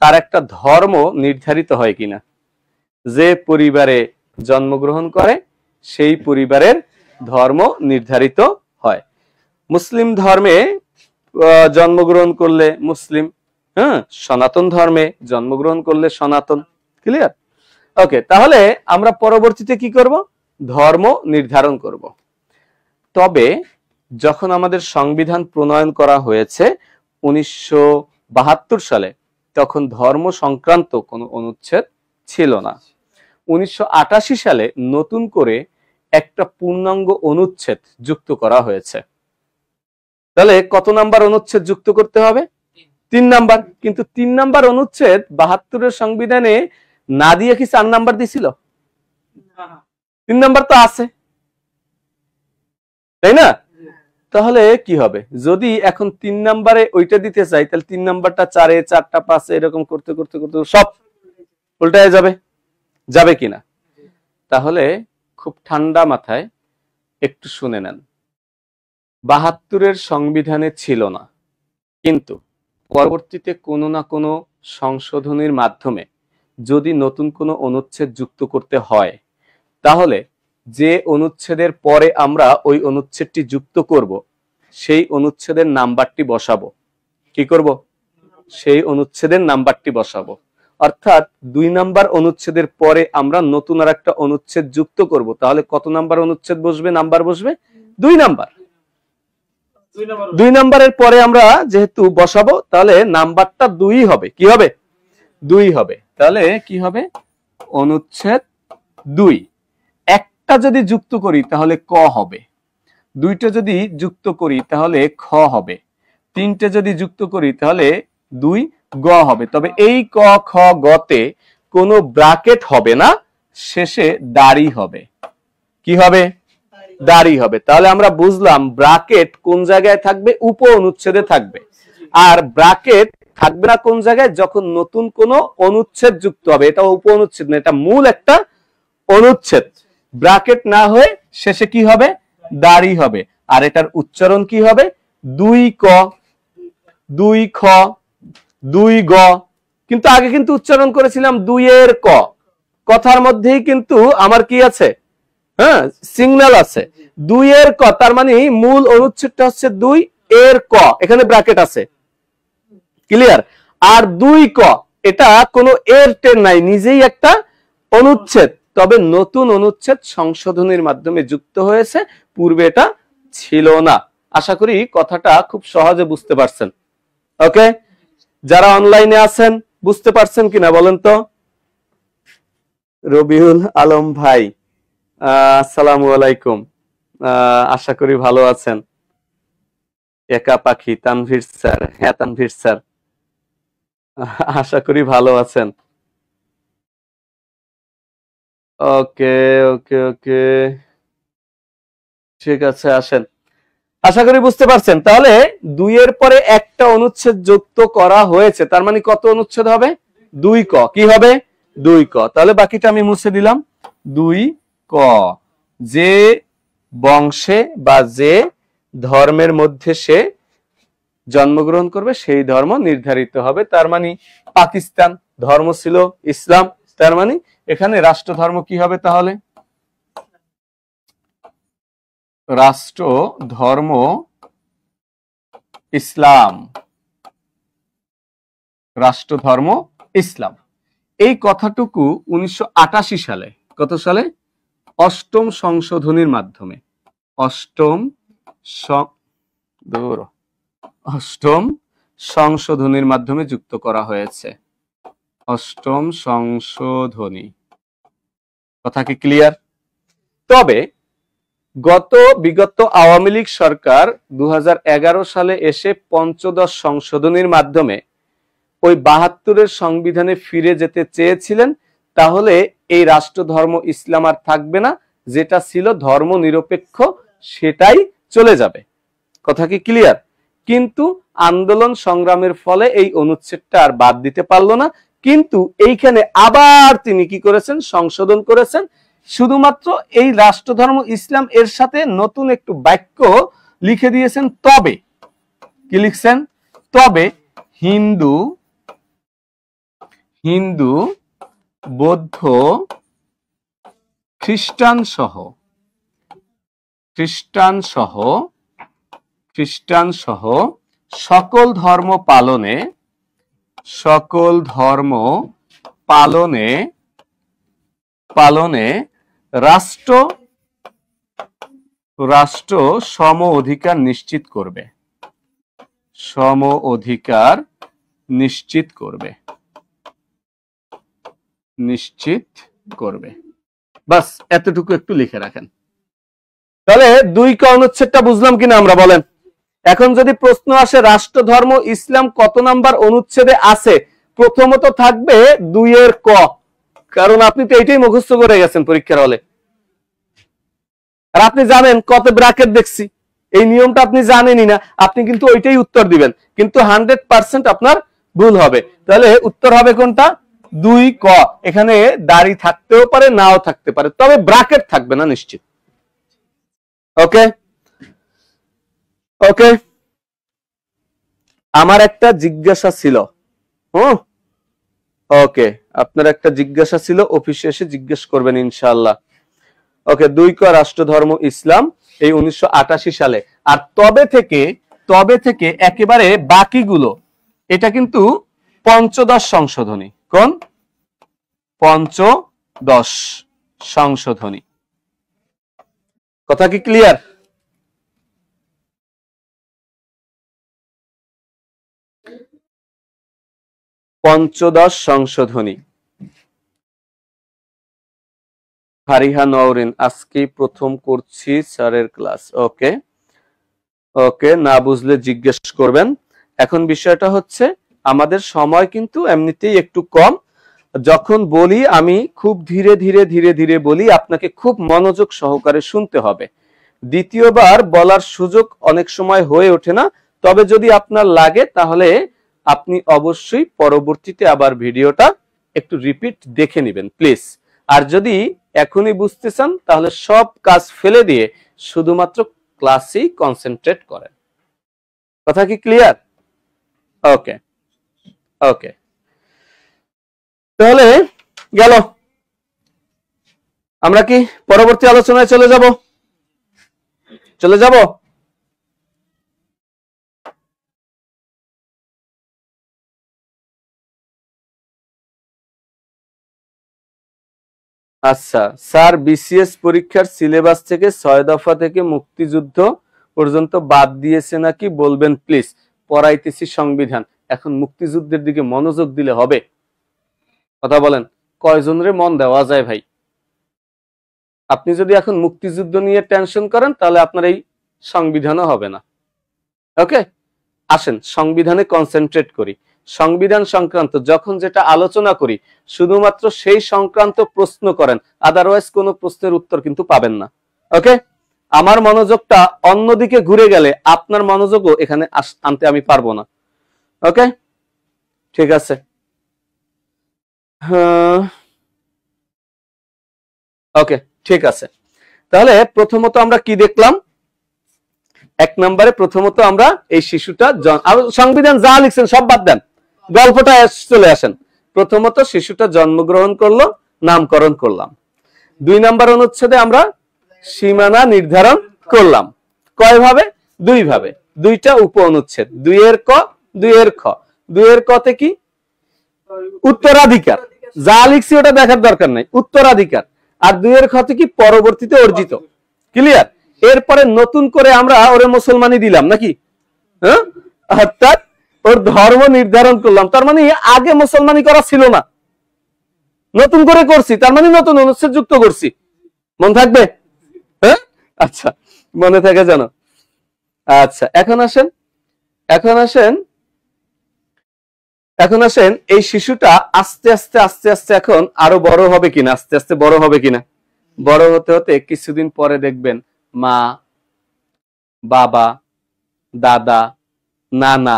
তার একটা ধর্ম নির্ধারিত হয় কিনা? যে পরিবারে জন্মগ্রহণ করে সেই পরিবারের ধর্ম নির্ধারিত হয়। মুসলিম ধর্মে জন্মগ্রহণ করলে মুসলিম, হ্যাঁ, সনাতন ধর্মে জন্মগ্রহণ করলে সনাতন। ক্লিয়ার? ওকে, তাহলে আমরা পরবর্তীতে কি করব? ধর্ম নির্ধারণ করব। তবে যখন আমাদের সংবিধান প্রণয়ন করা হয়েছে 1972 সালে, তখন ধর্ম সংক্রান্ত কোনো অনুচ্ছেদ ছিল না। 1988 সালে নতুন করে একটা পূর্ণাঙ্গ অনুচ্ছেদ যুক্ত করা হয়েছে। তাহলে কত নাম্বার অনুচ্ছেদ যুক্ত করতে হবে? 3 নাম্বার। কিন্তু 3 নাম্বার অনুচ্ছেদ 72 সংবিধানে না দিয়ে কি 4 নাম্বার দিছিল? 3 নাম্বার তো আছে, তাই না? তাহলে কি হবে? যদি এখন 3 নাম্বারে ওইটা দিতে চাই তাহলে 3 নাম্বারটা 4 এ, 4টা 5 এ, এরকম করতে করতে করতে সব উল্টায় যাবে। যাবে কিনা? তাহলে খুব ঠান্ডা মাথায় একটু শুনে নেন। 72 সংবিধানে ছিল না, কিন্তু পরবর্তীতে কোনো না কোনো সংশোধনীর মাধ্যমে যদি নতুন কোনো অনুচ্ছেদ যুক্ত করতে হয়, তাহলে যে অনুচ্ছেদের পরে আমরা ওই অনুচ্ছেদটি যুক্ত করব সেই অনুচ্ছেদের নাম্বারটি বসাবো। কি করব? সেই অনুচ্ছেদের নাম্বারটি বসাবো। অর্থাৎ 2 নাম্বার অনুচ্ছেদের পরে আমরা নতুন আর একটা অনুচ্ছেদ যুক্ত করব, তাহলে কত নাম্বার অনুচ্ছেদ বসবে? নাম্বার বসবে 2 নাম্বার। 2 নাম্বারের পরে আমরা যেহেতু বসাবো তাহলে নাম্বারটা 2 হবে। কি হবে? 2 হবে। তাহলে কি হবে? অনুচ্ছেদ 2। একটা যদি যুক্ত করি তাহলে ক হবে, 2টা যদি যুক্ত করি তাহলে খ হবে, 3টে যদি যুক্ত করি তাহলে 2 গ হবে। তবে এই ক খ গতে কোনো ব্র্যাকেট হবে না, শেষে দাড়ি হবে। কি হবে? দাড়ি হবে। তাহলে আমরা বুঝলাম ব্র্যাকেট কোন জায়গায় থাকবে? উপ অনুচ্ছেদে থাকবে। আর ব্র্যাকেট থাকবে না কোন জায়গায়? যখন নতুন কোন অনুচ্ছেদ যুক্ত হবে। এটা উপ অনুচ্ছেদ না, এটা মূল একটা অনুচ্ছেদ। ব্র্যাকেট না হয়ে শেষে কি হবে? দাড়ি হবে। আর এটার উচ্চারণ কি হবে? 2 ক, 2 খ, 2 গ। কিন্তু আগে কিন্তু উচ্চারণ করেছিলাম 2 এর ক। কথার মধ্যেই কিন্তু আমার কি আছে? হ্যাঁ, সিগন্যাল আছে। 2 এর ক, তার মানে মূল অনুচ্ছেদটা হচ্ছে 2, এর ক, এখানে ব্র্যাকেট আছে, ক্লিয়ার। আর 2 ক, এটা কোনো এর টের নাই, নিজেই একটা অনুচ্ছেদ, তবে নতুন অনুচ্ছেদ সংশোধনীর মাধ্যমে যুক্ত হয়েছে, পূর্বে এটা ছিল না। আশা করি কথাটা খুব সহজে বুঝতে পারছেন। ওকে, যারা অনলাইনে আছেন বুঝতে পারছেন কিনা বলেন তো? রবিউল আলম ভাই, আসসালামু আলাইকুম, আশা করি ভালো আছেন। একা পাখি, তানভীর স্যার, হ্যাঁ তানভীর স্যার, আশা করি ভালো আছেন। ওকে ওকে ওকে, ঠিক আছে, আসেন। আশা করি বুঝতে পারছেন। তাহলে 2 এর পরে একটা অনুচ্ছেদ যুক্ত করা হয়েছে, তার মানে কত অনুচ্ছেদ হবে? 2 ক। কি হবে? 2 ক। তাহলে বাকিটা আমি মুছে দিলাম। 2 ক, যে বংশে বা যে ধর্মের মধ্যে সে জন্মগ্রহণ করবে সেই ধর্ম নির্ধারিত হবে। তার মানে পাকিস্তান ধর্ম ছিল ইসলাম, তার মানে এখানে রাষ্ট্র ধর্ম কি হবে? তাহলে রাষ্ট্র ধর্ম ইসলাম, রাষ্ট্র ধর্ম ইসলাম। এই কথাটুকু 1988 সালে, কত সালে? 8ম সংশোধনীর মাধ্যমে, 8ম সংশোধনীর মাধ্যমে যুক্ত করা হয়েছে। 8ম সংশোধনী, কথা কি ক্লিয়ার? তবে বিগত আওয়ামী লীগ সরকার 2011 সালে এসে 5ম সংশোধনীর মাধ্যমে ওই 72-এর সংবিধানে ফিরে যেতে চেয়েছিলেন, তাহলে এই রাষ্ট্র ধর্ম ইসলাম আর থাকবে না, যেটা ছিল ধর্ম নিরপেক্ষ সেটাই চলে যাবে। কথা কি ক্লিয়ার? কিন্তু আন্দোলন সংগ্রামের ফলে এই অনুচ্ছেদটা আর বাদ দিতে পারলো না, কিন্তু এইখানে আবার তিনি কি করেছেন? সংশোধন করেছেন। শুধুমাত্র এই রাষ্ট্র ধর্ম ইসলাম এর সাথে নতুন একটু বাক্য লিখে দিয়েছেন। তবে কি লিখছেন? তবে হিন্দু, বৌদ্ধ, খ্রিস্টান সহ সকল ধর্ম পালনে রাষ্ট্র সম অধিকার নিশ্চিত করবে। বাস এতটুকু একটু লিখে রাখেন। তাহলে 2 ক অনুচ্ছেদটা বুঝলাম কিনা আমরা, বলেন। এখন যদি প্রশ্ন আসে রাষ্ট্র ধর্ম ইসলাম কত নাম্বার অনুচ্ছেদে আছে, প্রথমত থাকবে 2 এর ক, কারণ আপনি তো এটাই মুখস্থ করে গেছেন পরীক্ষার হলে, আর আপনি জানেন কত ব্র্যাকেট দেখছি, এই নিয়মটা আপনি জানেনই না, আপনি কিন্তু ওইটাই উত্তর দিবেন, কিন্তু 100% আপনার ভুল হবে। তাহলে উত্তর হবে কোনটা? 2 ক। এখানে দাড়ি থাকতেও পারে, নাও থাকতে পারে, তবে ব্র্যাকেট থাকবে না নিশ্চিত। ওকে ওকে, আমার একটা জিজ্ঞাসা ছিল। ওকে, আপনার একটা জিজ্ঞাসা ছিল, অফিসে এসে জিজ্ঞেস করবেন ইনশাআল্লাহ। ওকে, 2 ক রাষ্ট্র ধর্ম ইসলাম, এই 1988 সালে। আর তবে থেকে একেবারে বাকিগুলো, এটা কিন্তু 5ম সংশোধনী। কোন? 5ম সংশোধনী। কথা কি ক্লিয়ার? পঞ্চদশ সংশোধনী। ফারিহা নওরিন, আজকে প্রথম করছি স্যারের ক্লাস। ওকে ওকে, না বুঝলে জিজ্ঞেস করবেন। এখন বিষয়টা হচ্ছে আমাদের সময় কিন্তু এমনিতেই একটু কম, যখন বলি আমি খুব ধীরে ধীরে বলি, আপনাকে খুব মনোযোগ সহকারে শুনতে হবে। দ্বিতীয়বার বলার সুযোগ অনেক সময় হয়ে ওঠে না, তবে যদি আপনার লাগে তাহলে আপনি অবশ্যই পরবর্তীতে আবার ভিডিওটা একটু রিপিট দেখে নেবেন প্লিজ। আর যদি এখনই বুঝতে চান তাহলে সব কাজ ফেলে দিয়ে শুধুমাত্র ক্লাসেই কনসেন্ট্রেট করেন। কথা কি ক্লিয়ার? ওকে ওকে, তাহলে গেল। আমরা কি পরবর্তী আলোচনায় চলে যাব? আচ্ছা স্যার, বিসিএস পরীক্ষার সিলেবাস থেকে 6 দফা থেকে মুক্তিযুদ্ধ পর্যন্ত বাদ দিয়েছে নাকি বলবেন প্লিজ। পড়াইতেছি সংবিধান, এখন মুক্তিযুদ্ধের দিকে মনোযোগ দিলে হবে? কথা বলেন, কয়জনের মন দেওয়া যায় ভাই? আপনি যদি এখন মুক্তিযুদ্ধ নিয়ে টেনশন করেন তাহলে আপনার এই সংবিধানও হবে না। ওকে, আসেন সংবিধানে কনসেন্ট্রেট করি। সংবিধান সংক্রান্ত যখন যেটা আলোচনা করি শুধুমাত্র সেই সংক্রান্ত প্রশ্ন করেন, আদারওয়াইজ কোনো প্রশ্নের উত্তর কিন্তু পাবেন না। ওকে, আমার মনোযোগটা অন্যদিকে ঘুরে গেলে আপনার মনোযোগও এখানে আনতে আমি পারবো না। ওকে, ঠিক আছে। ওকে, ঠিক আছে। তাহলে প্রথমত আমরা কি দেখলাম? 1 নম্বরে প্রথমত আমরা এই শিশুটা, সংবিধান যা লিখছেন সব বাদ দেন, গল্পটা চলে আসেন। প্রথমত শিশুটা জন্মগ্রহণ করলো, নামকরণ করলাম। 2 নম্বর অনুচ্ছেদে আমরা সীমানা নির্ধারণ করলাম। কয় ভাবে? 2 ভাবে, 2টা উপ অনুচ্ছেদ, 2 এর ক, 2 এর খ। 2 এর কতে কি? উত্তরাধিকার। যা লিখছি ওটা দেখার দরকার নাই, উত্তরাধিকার। আর 2 এর খতে কি? পরবর্তীতে অর্জিত। ক্লিয়ার? এরপরে নতুন করে আমরা ওরে মুসলমানি দিলাম নাকি? হ্যাঁ, অর্থাৎ ওর ধর্ম নির্ধারণ করলাম। তার মানে আগে মুসলমানি করা ছিল না, নতুন করে করছি, তার মানে নতুন অনুচ্ছেদ যুক্ত করছি। মন থাকবে? হ্যাঁ, আচ্ছা, মনে থাকে জানো। আচ্ছা, এখন আসেন এই শিশুটা আস্তে আস্তে আস্তে আস্তে এখন আরো বড় হবে কিনা, আস্তে আস্তে বড় হবে কিনা। বড় হতে হতে কিছুদিন পরে দেখবেন মা, বাবা, দাদা, নানা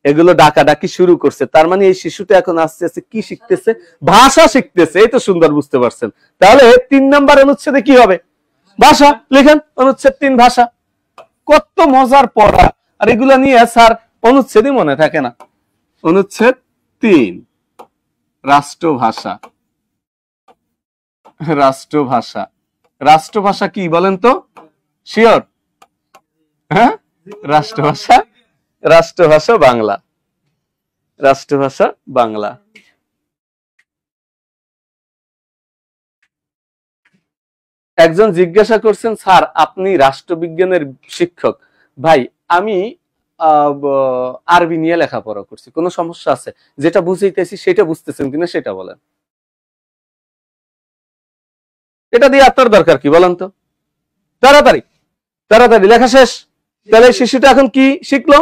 এগুলো ডাকাডাকি শুরু করছে। তার মানে এই শিশুটা এখন আস্তে আস্তে কি শিখতেছে? ভাষা শিখতেছে। এই তো সুন্দর, বুঝতে পারছেন। তাহলে 3 নাম্বার অনুচ্ছেদে কি হবে? ভাষা। লিখেন অনুচ্ছেদ 3 ভাষা। কত মজার পড়া! আর এগুলা নিয়ে স্যার অনুচ্ছেদই মনে থাকে না। অনুচ্ছেদ 3 রাষ্ট্রভাষা। রাষ্ট্রভাষা, রাষ্ট্রভাষা কি বলেন তো? শিওর? হ্যাঁ, রাষ্ট্রভাষা, রাষ্ট্রভাষা বাংলা। রাষ্ট্রভাষা বাংলা। একজন জিজ্ঞাসা করছেন, স্যার আপনি রাষ্ট্রবিজ্ঞানের শিক্ষক। ভাই আমি আরবি নিয়ে লেখাপড়া করছি, কোনো সমস্যা আছে? যেটা বুঝাইতেছি সেটা বুঝতেছেন কিনা সেটা বলেন। এটা দিয়ে আপনার দরকার কি বলেন তো? তাড়াতাড়ি তাড়াতাড়ি লেখা শেষ। তাহলে শিশুটা এখন কি শিখলো?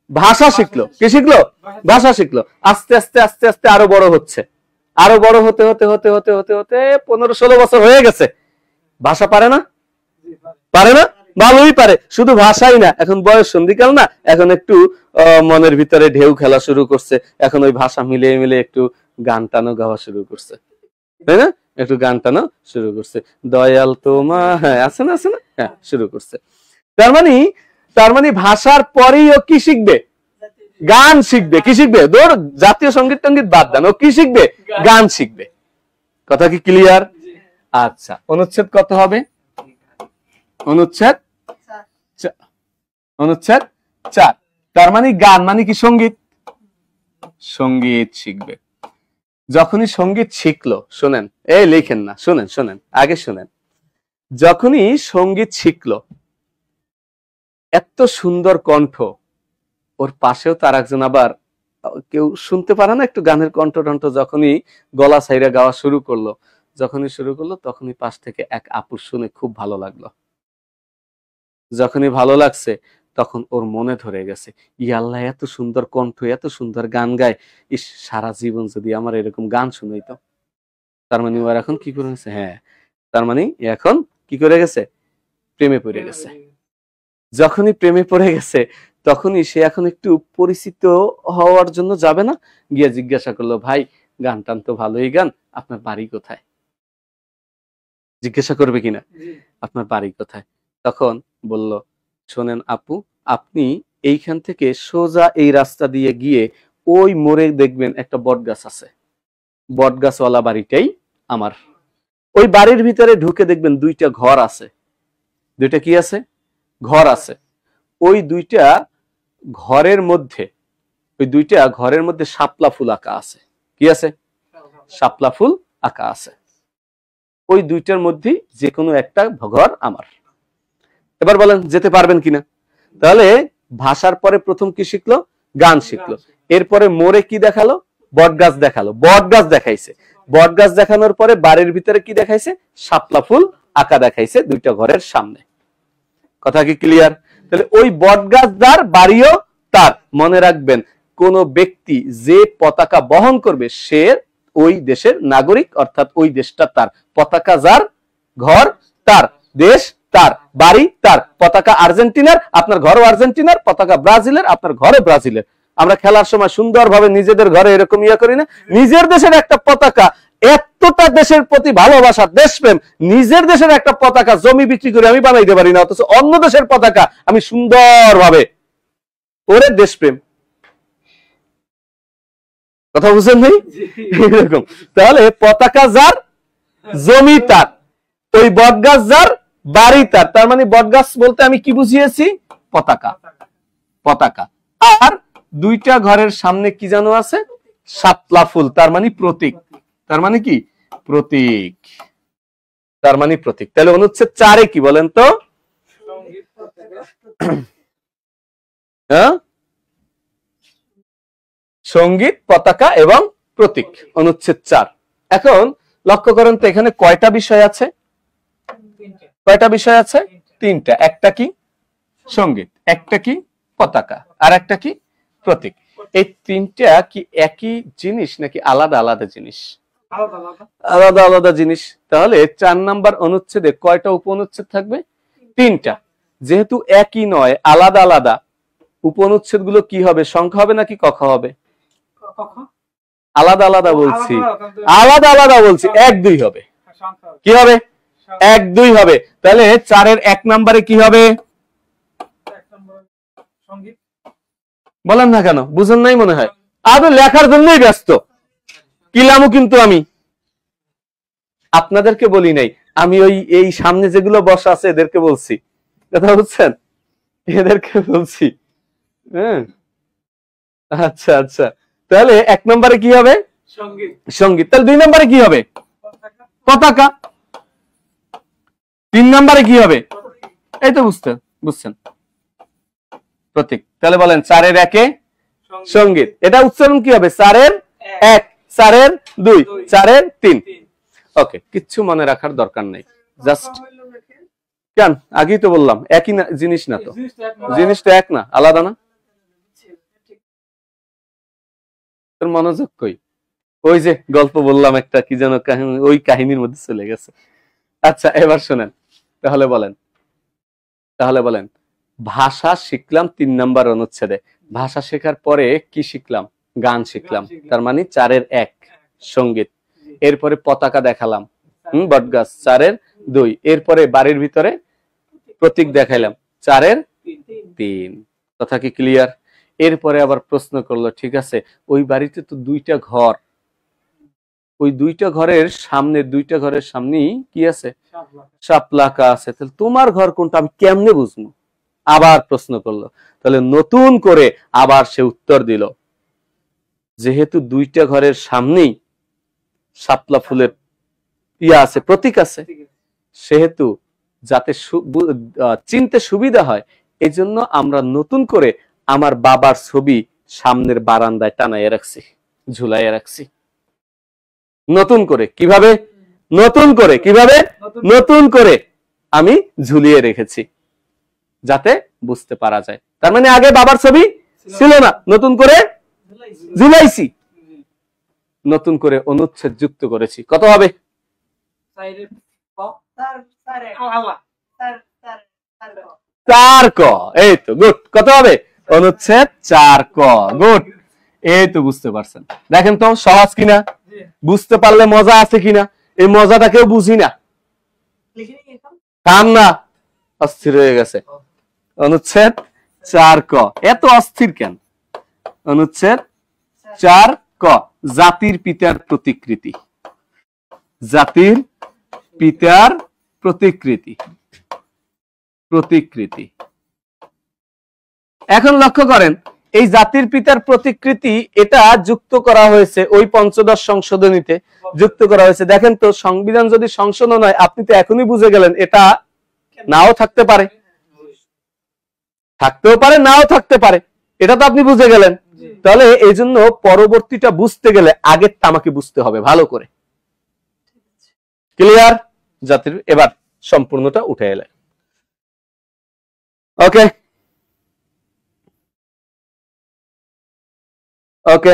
ভাষা শিখলো। কি শিখলো? ভাষা শিখলো। আস্তে আস্তে আস্তে আস্তে আরো বড় হচ্ছে, আরো বড় হতে হতে হতে হতে হতে হতে 15-16 বছর হয়ে গেছে। ভাষা পারে না? পারে না? ভালোই পারে। শুধু ভাষাই না, এখন বয়স সন্ধিকাল না, এখন একটু মনের ভিতরে ঢেউ খেলা শুরু করছে। এখন ওই ভাষা মিলিয়ে মিলিয়ে একটু গান টানো গাওয়া শুরু করছে, তাই না? একটু গান টানো শুরু করছে, দয়াল তোমা, হ্যাঁ আছে না, আছে না, হ্যাঁ শুরু করছে। তার মানে ভাষার পরেই ও কি শিখবে? গান শিখবে। কি শিখবে? ধর জাতীয় সঙ্গীত টঙ্গীত বাদ দেন, ও কি শিখবে? গান শিখবে। কথা কি ক্লিয়ার? আচ্ছা, অনুচ্ছেদ কত হবে? অনুচ্ছেদ 4। তার মানে গান মানে কি? সঙ্গীত। সঙ্গীত শিখবে। যখনই সঙ্গীত শিখলো, শোনেন, এই লিখেন না, শোনেন শোনেন, আগে শোনেন। যখনই সঙ্গীত শিখলো, এত সুন্দর কণ্ঠ, ওর পাশেও তার একজন আবার কেউ শুনতে পারে না একটু গানের কণ্ঠ টণ্ঠ, যখনই গলা ছাইরা গাওয়া শুরু করলো, তখনই পাশ থেকে এক আপুর শুনে খুব ভালো লাগলো। যখনই ভালো লাগছে তখন ওর মনে ধরে গেছে, ইয়াল্লাহ এত সুন্দর কণ্ঠ, এত সুন্দর গান গায়, ইস সারা জীবন যদি আমার এরকম গান শুনাইতো। তার মানে ও এখন কি করে গেছে? হ্যাঁ, তার মানে এখন কি করে গেছে? প্রেমে পড়ে গেছে। যখনই প্রেমে পড়ে গেছে তখনই সে এখন একটু পরিচিত হওয়ার জন্য যাবে না, গিয়ে জিজ্ঞাসা করলো, ভাই গান টান তো ভালোই গান, আপনার বাড়ি কোথায়? জিজ্ঞাসা করবে কিনা, আপনার বাড়ি কোথায়? তখন বলল, শোনেন আপু, আপনি এইখান থেকে সোজা এই রাস্তা দিয়ে গিয়ে ওই মোড়ে দেখবেন একটা বট গাছ আছে, বট গাছওয়ালা বাড়িটাই আমার। ওই বাড়ির ভিতরে ঢুকে দেখবেন 2টা ঘর আছে। 2টা কি আছে? ঘর আছে। ওই 2টা ঘরের মধ্যে শাপলা ফুল আঁকা আছে। কি আছে? শাপলা ফুল আঁকা আছে। ওই দুইটার মধ্যেই যে কোনো একটা ঘর আমার। এবার বলেন যেতে পারবেন কিনা? তাহলে ভাষার পরে প্রথম কি শিখলো? গান শিখলো। এরপরে মোড়ে কি দেখালো? বট গাছ দেখালো, বট গাছ দেখাইছে। বট গাছ দেখানোর পরে বাড়ির ভিতরে কি দেখাইছে? শাপলা ফুল আঁকা দেখাইছে দুইটা ঘরের সামনে। কথা কি ক্লিয়ার? তাহলে ওই বট গাছ যার, বাড়িও তার। মনে রাখবেন, কোন ব্যক্তি যে পতাকা বহন করবে সে ওই দেশের নাগরিক, অর্থাৎ ওই দেশটা তার। পতাকা যার, ঘর তার, দেশ তার, বাড়ি তার। পতাকা আর্জেন্টিনার, আপনার ঘরও আর্জেন্টিনার। পতাকা ব্রাজিলের, আপনার ঘরও ব্রাজিলের। আমরা খেলার সময় সুন্দরভাবে নিজেদের ঘরে এরকম ইয়া করি না? নিজের দেশের একটা পতাকা, এতটা দেশের প্রতি ভালোবাসা, দেশপ্রেম, নিজের দেশের একটা পতাকা জমি বিক্রি করে আমি বানাইতে পারি না, অথচ অন্য দেশের পতাকা আমি সুন্দরভাবে, ওরে দেশপ্রেম। কথা বুঝছেন ভাই? এরকম। তাহলে পতাকা যার, জমি তার, ওই বটগাছ যার, বাড়ি তার। তার মানে বটগাছ বলতে আমি কি বুঝিয়েছি? পতাকা। পতাকা। আর দুইটা ঘরের সামনে কি যেন আছে? শাপলা ফুল, তার মানে প্রতীক। তার মানে কি? প্রতীক। তার মানে প্রতীক। তাহলে অনুচ্ছেদ 4-এ কি বলেন তো? হ্যাঁ, সঙ্গীত, পতাকা এবং প্রতীক, অনুচ্ছেদ 4। এখন লক্ষ্য করেন তো এখানে কয়টা বিষয় আছে? কয়টা বিষয় আছে? 3টা। একটা কি? সঙ্গীত, একটা কি? পতাকা, আর একটা কি? প্রতীক। এই 3টা কি একই জিনিস নাকি আলাদা আলাদা জিনিস? আলাদা আলাদা জিনিস। তাহলে 4 নাম্বার অনুচ্ছেদে কয়টা উপনুচ্ছেদ থাকবে? 3টা। যেহেতু একই নয়, আলাদা আলাদা, উপনুচ্ছেদ গুলো কি হবে? সংখ্যা হবে নাকি কক্ষ হবে? আলাদা আলাদা বলছি, আলাদা আলাদা বলছি, 1 2 হবে। কি হবে? 1 2 হবে। তাহলে 4-এর 1 নম্বরে কি হবে? বলেন না কেন? বুঝেন নাই মনে হয়। আদৌ লেখার জন্যই ব্যস্ত কিলামু, কিন্তু আমি আপনাদেরকে বলি নাই। আমি ওই এই সামনে যেগুলো বসা আছে এদেরকে বলছি। কথা বুঝছেন? এদেরকে বলছি। হ্যাঁ, আচ্ছা আচ্ছা। তাহলে 1 নম্বরে কি হবে? সঙ্গীত। তাহলে 2 নম্বরে কি হবে? পতাকা। 3 নম্বরে কি হবে? এই তো বুঝছেন, প্রতীক। তাহলে বলেন 4-এর 1-এ সঙ্গীত। এটা উচ্চারণ কি হবে? 4-এর 1, 4-এর 2, 4-এর 3। ওকে, কিচ্ছু মনে রাখার দরকার নেই, জাস্ট কেন আগেই তো বললাম একই জিনিস না তো, জিনিসটা এক না, আলাদা না। তোর মনোযোগ কই? ওই যে গল্প বললাম একটা, কি যেন কাহিনী, ওই কাহিনীর মধ্যে চলে গেছে। আচ্ছা এবার শোনেন, তাহলে বলেন ভাষা শিখলাম 3 নাম্বার অনুচ্ছেদে। ভাষা শেখার পরে কি শিখলাম? গান শিখলাম। তার মানে 4-এর 1 সঙ্গীত। এরপরে পতাকা দেখালাম, বটগাছ, 4-এর 2। এরপরে বাড়ির ভিতরে প্রতীক দেখাইলাম, 4-এর 3। কথা কি ক্লিয়ার? এরপরে আবার প্রশ্ন করলো, ঠিক আছে ওই বাড়িতে তো 2টা ঘর, ওই 2টা ঘরের সামনেই কি আছে? শাপলাকা আছে। তাহলে তোমার ঘর কোনটা? আমি কেমনে বুঝবো? আবার প্রশ্ন করলো। তাহলে নতুন করে আবার সে উত্তর দিল, যেহেতু 2টা ঘরের সামনেই শাপলা ফুলের ইয়া আছে, প্রতীক আছে, সেহেতু যাতে চিনতে সুবিধা হয়, এই জন্য আমরা নতুন করে আমার বাবার ছবি সামনের বারান্দায় টানাইয়া রাখছি, ঝুলাইয়া রাখছি। নতুন করে কিভাবে? নতুন করে আমি ঝুলিয়ে রেখেছি, যাতে বুঝতে পারা যায়। তার মানে আগে বাবার ছবি ছিল না, নতুন করে ঝুলাইছি, নতুন করে অনুচ্ছেদ যুক্ত করেছি। কত হবে? 4 ক। এই তো গুড। কত হবে? অনুচ্ছেদ 4 ক। গুড, এই তো বুঝতে পারছেন। দেখেন তো সহজ কিনা? বুঝতে পারলে মজা আছে কিনা? এই মজাটা কেউ বুঝি না, কাম না, অস্থির হয়ে গেছে। অনুচ্ছেদ 4 ক। এত অস্থির কেন? অনুচ্ছেদ 4 ক, জাতির পিতার প্রতিকৃতি। জাতির পিতার প্রতিকৃতি। এখন লক্ষ্য করেন, এই জাতির পিতার প্রতিকৃতি এটা যুক্ত করা হয়েছে ওই পঞ্চদশ সংশোধনীতে যুক্ত করা হয়েছে। দেখেন তো, সংবিধান যদি সংশোধন হয়, আপনি তো এখনই বুঝে গেলেন এটা নাও থাকতে পারে, থাকতেও পারে, নাও থাকতে পারে, এটা তো আপনি বুঝে গেলেন। তাহলে এই জন্য পরবর্তীটা বুঝতে গেলে আগেরটা আমাকে বুঝতে হবে ভালো করে। ক্লিয়ার? জাতির এবার সম্পূর্ণটা উঠে এলে ওকে ওকে।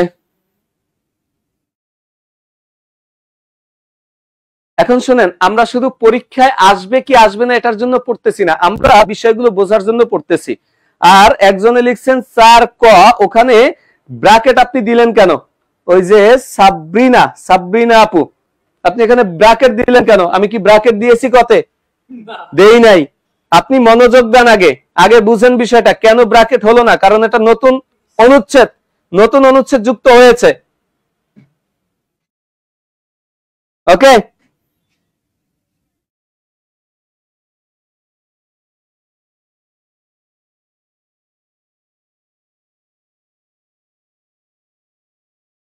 এখন শুনেন, আমরা শুধু পরীক্ষায় আসবে কি আসবে না এটার জন্য পড়তেছি না, আমরা বিষয়গুলো বোঝার জন্য পড়তেছি। আর একজনে লিখছেন 4 ক, ওখানে ব্র্যাকেট আপনি দিলেন কেন? ওই যে সাবরিনা আপু, আপনি এখানে ব্র্যাকেট দিলেন কেন? আমি কি ব্র্যাকেট দিয়েছি কতে? দেই নাই। আপনি মনোযোগ দেন, আগে আগে বুঝেন বিষয়টা কেন ব্র্যাকেট হলো না, কারণ এটা নতুন অনুচ্ছেদ যুক্ত হয়েছে। ওকে,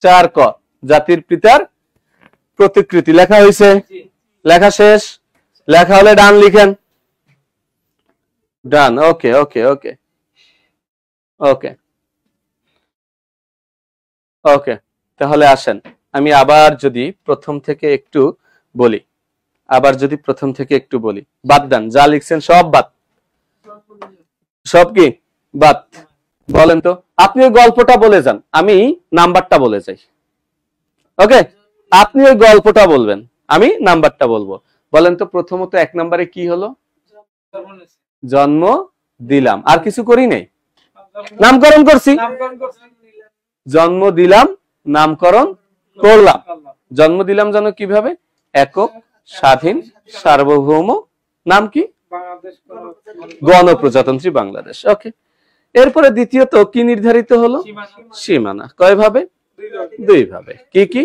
চার ক জাতির পিতার প্রতিকৃতি লেখা হয়েছে, লেখা শেষ। লেখা হলে ডান লিখেন, ডান। ওকে ওকে ওকে ওকে ওকে। তাহলে আসেন আমি আবার যদি প্রথম থেকে একটু বলি, বাদ দেন, যা লিখছেন সব বাদ, সব কি বাদ? বলেন তো, আপনি ওই গল্পটা বলে যান, আমি নাম্বারটা বলে যাই। ওকে, আপনি ওই গল্পটা বলবেন, আমি নাম্বারটা বলবো। বলেন তো, প্রথমত 1 নম্বরে কি হলো? জন্ম দিলাম, আর কিছু করি নাই, নামকরণ করছি। জন্ম দিলাম, নামকরণ করলাম। জন্ম দিলাম জানো কিভাবে? একক, স্বাধীন, সার্বভৌম, নাম কি? গণপ্রজাতন্ত্রী বাংলাদেশ। ওকে, এরপরে দ্বিতীয়ত কি নির্ধারিত হলো? সীমানা। কয় ভাবে? 2 ভাবে। কি কি?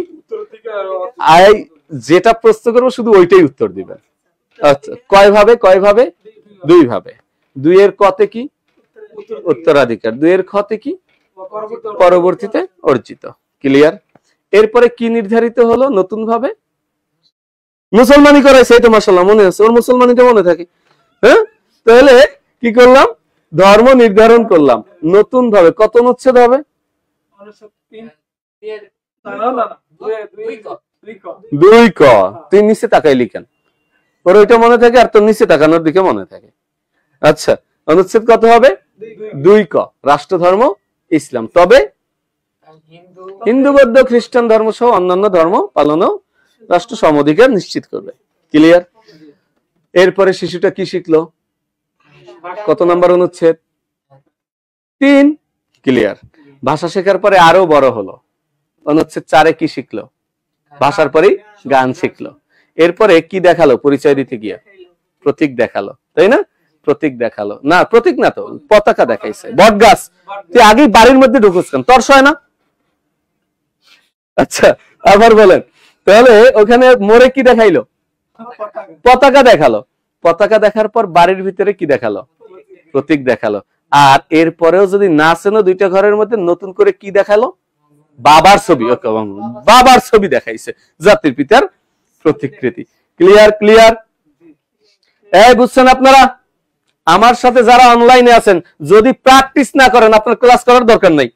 যেটা প্রশ্ন করবো শুধু ওইটাই উত্তর দিবেন। আচ্ছা, কয় ভাবে? 2 ভাবে। 2 এর কতে কি? উত্তরাধিকার। 2 এর খতে কি? পরবর্তীতে অর্জিত। ক্লিয়ার? এরপরে কি নির্ধারিত হলো নতুন ভাবে? মুসলমানি করাইছে, এই তো মাশাআল্লাহ মনে আছে, ওর মুসলমানিটা মনে থাকে। হ্যাঁ, তাহলে কি করলাম? ধর্ম নির্ধারণ করলাম নতুন ভাবে। কত অনুচ্ছেদ হবে? 2 ক। তুই নিচে তাকাই লিখেন, ওর ওইটা মনে থাকে আর তোর নিচে তাকানোর দিকে মনে থাকে। আচ্ছা, অনুচ্ছেদ কত হবে? 2 ক। রাষ্ট্র ধর্ম ইসলাম, তবে হিন্দু, বৌদ্ধ, খ্রিস্টান ধর্ম সহ অন্যান্য ধর্ম পালনও রাষ্ট্র সমঅধিকার নিশ্চিত করবে। ক্লিয়ার? এরপরে শিশুটা কি শিখলো? কত নাম্বার অনুচ্ছেদ? 3। ক্লিয়ার? ভাষা শেখার পরে আরো বড় হলো, অনুচ্ছেদ 4-এ কি শিখলো? ভাষার পরেই গান শিখলো। এরপরে কি দেখালো? পরিচয় দিতে গিয়ে প্রতীক দেখালো, তাই না? প্রতীক দেখালো না, প্রতীক না তো, পতাকা দেখাইছে। বটগাছ, তুই আগেই বাড়ির মধ্যে ঢুকুসকেন, তর্স হয় না? আচ্ছা, আবার বলেন। তাহলে ওখানে মোড়ে কি দেখাইলো? পতাকা দেখালো। পতাকা দেখার পর বাড়ির ভিতরে কি দেখালো? প্রতীক দেখালো। আর এরপরেও যদি না চেনো, 2টা ঘরের মধ্যে নতুন করে কি দেখালো? বাবার ছবি। বাবার ছবি দেখাইছে, জাতির পিতার প্রতিকৃতি। ক্লিয়ার? ক্লিয়ার? এই বুঝছেন আপনারা? আমার সাথে যারা অনলাইনে আছেন, যদি প্র্যাকটিস না করেন আপনার ক্লাস করার দরকার নাই।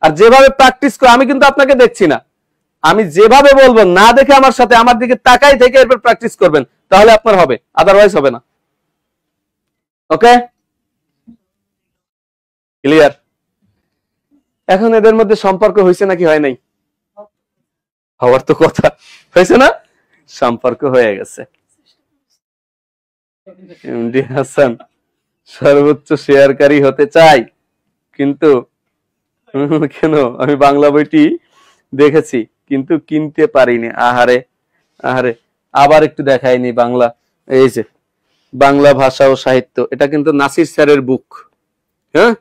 আর যেভাবে প্র্যাকটিস করে, আমি কিন্তু আপনাকে দেখছি না, আমি যেভাবে বলবো না দেখে আমার সাথে আমার দিকে তাকাই থেকে এরপর প্র্যাকটিস করবেন, তাহলে আপনার হবে, আদারওয়াইজ হবে না। ওকে, ক্লিয়ার? এখন এদের মধ্যে সম্পর্ক হয়েছে নাকি হয় নাই? হওয়ার তো কথা, হয়েছে না? সম্পর্ক হয়ে গেছে। এমডি হাসান সর্বোচ্চ শেয়ারকারী হতে চাই, কিন্তু কেন? আমি বাংলা বইটি দেখেছি কিন্তু কিনতে পারিনি। আহারে আহারে, আবার একটু দেখাইনি বাংলা। এই যে বাংলা ভাষা ও সাহিত্য, এটা কিন্তু নাসির স্যারের বুক। হ্যাঁ,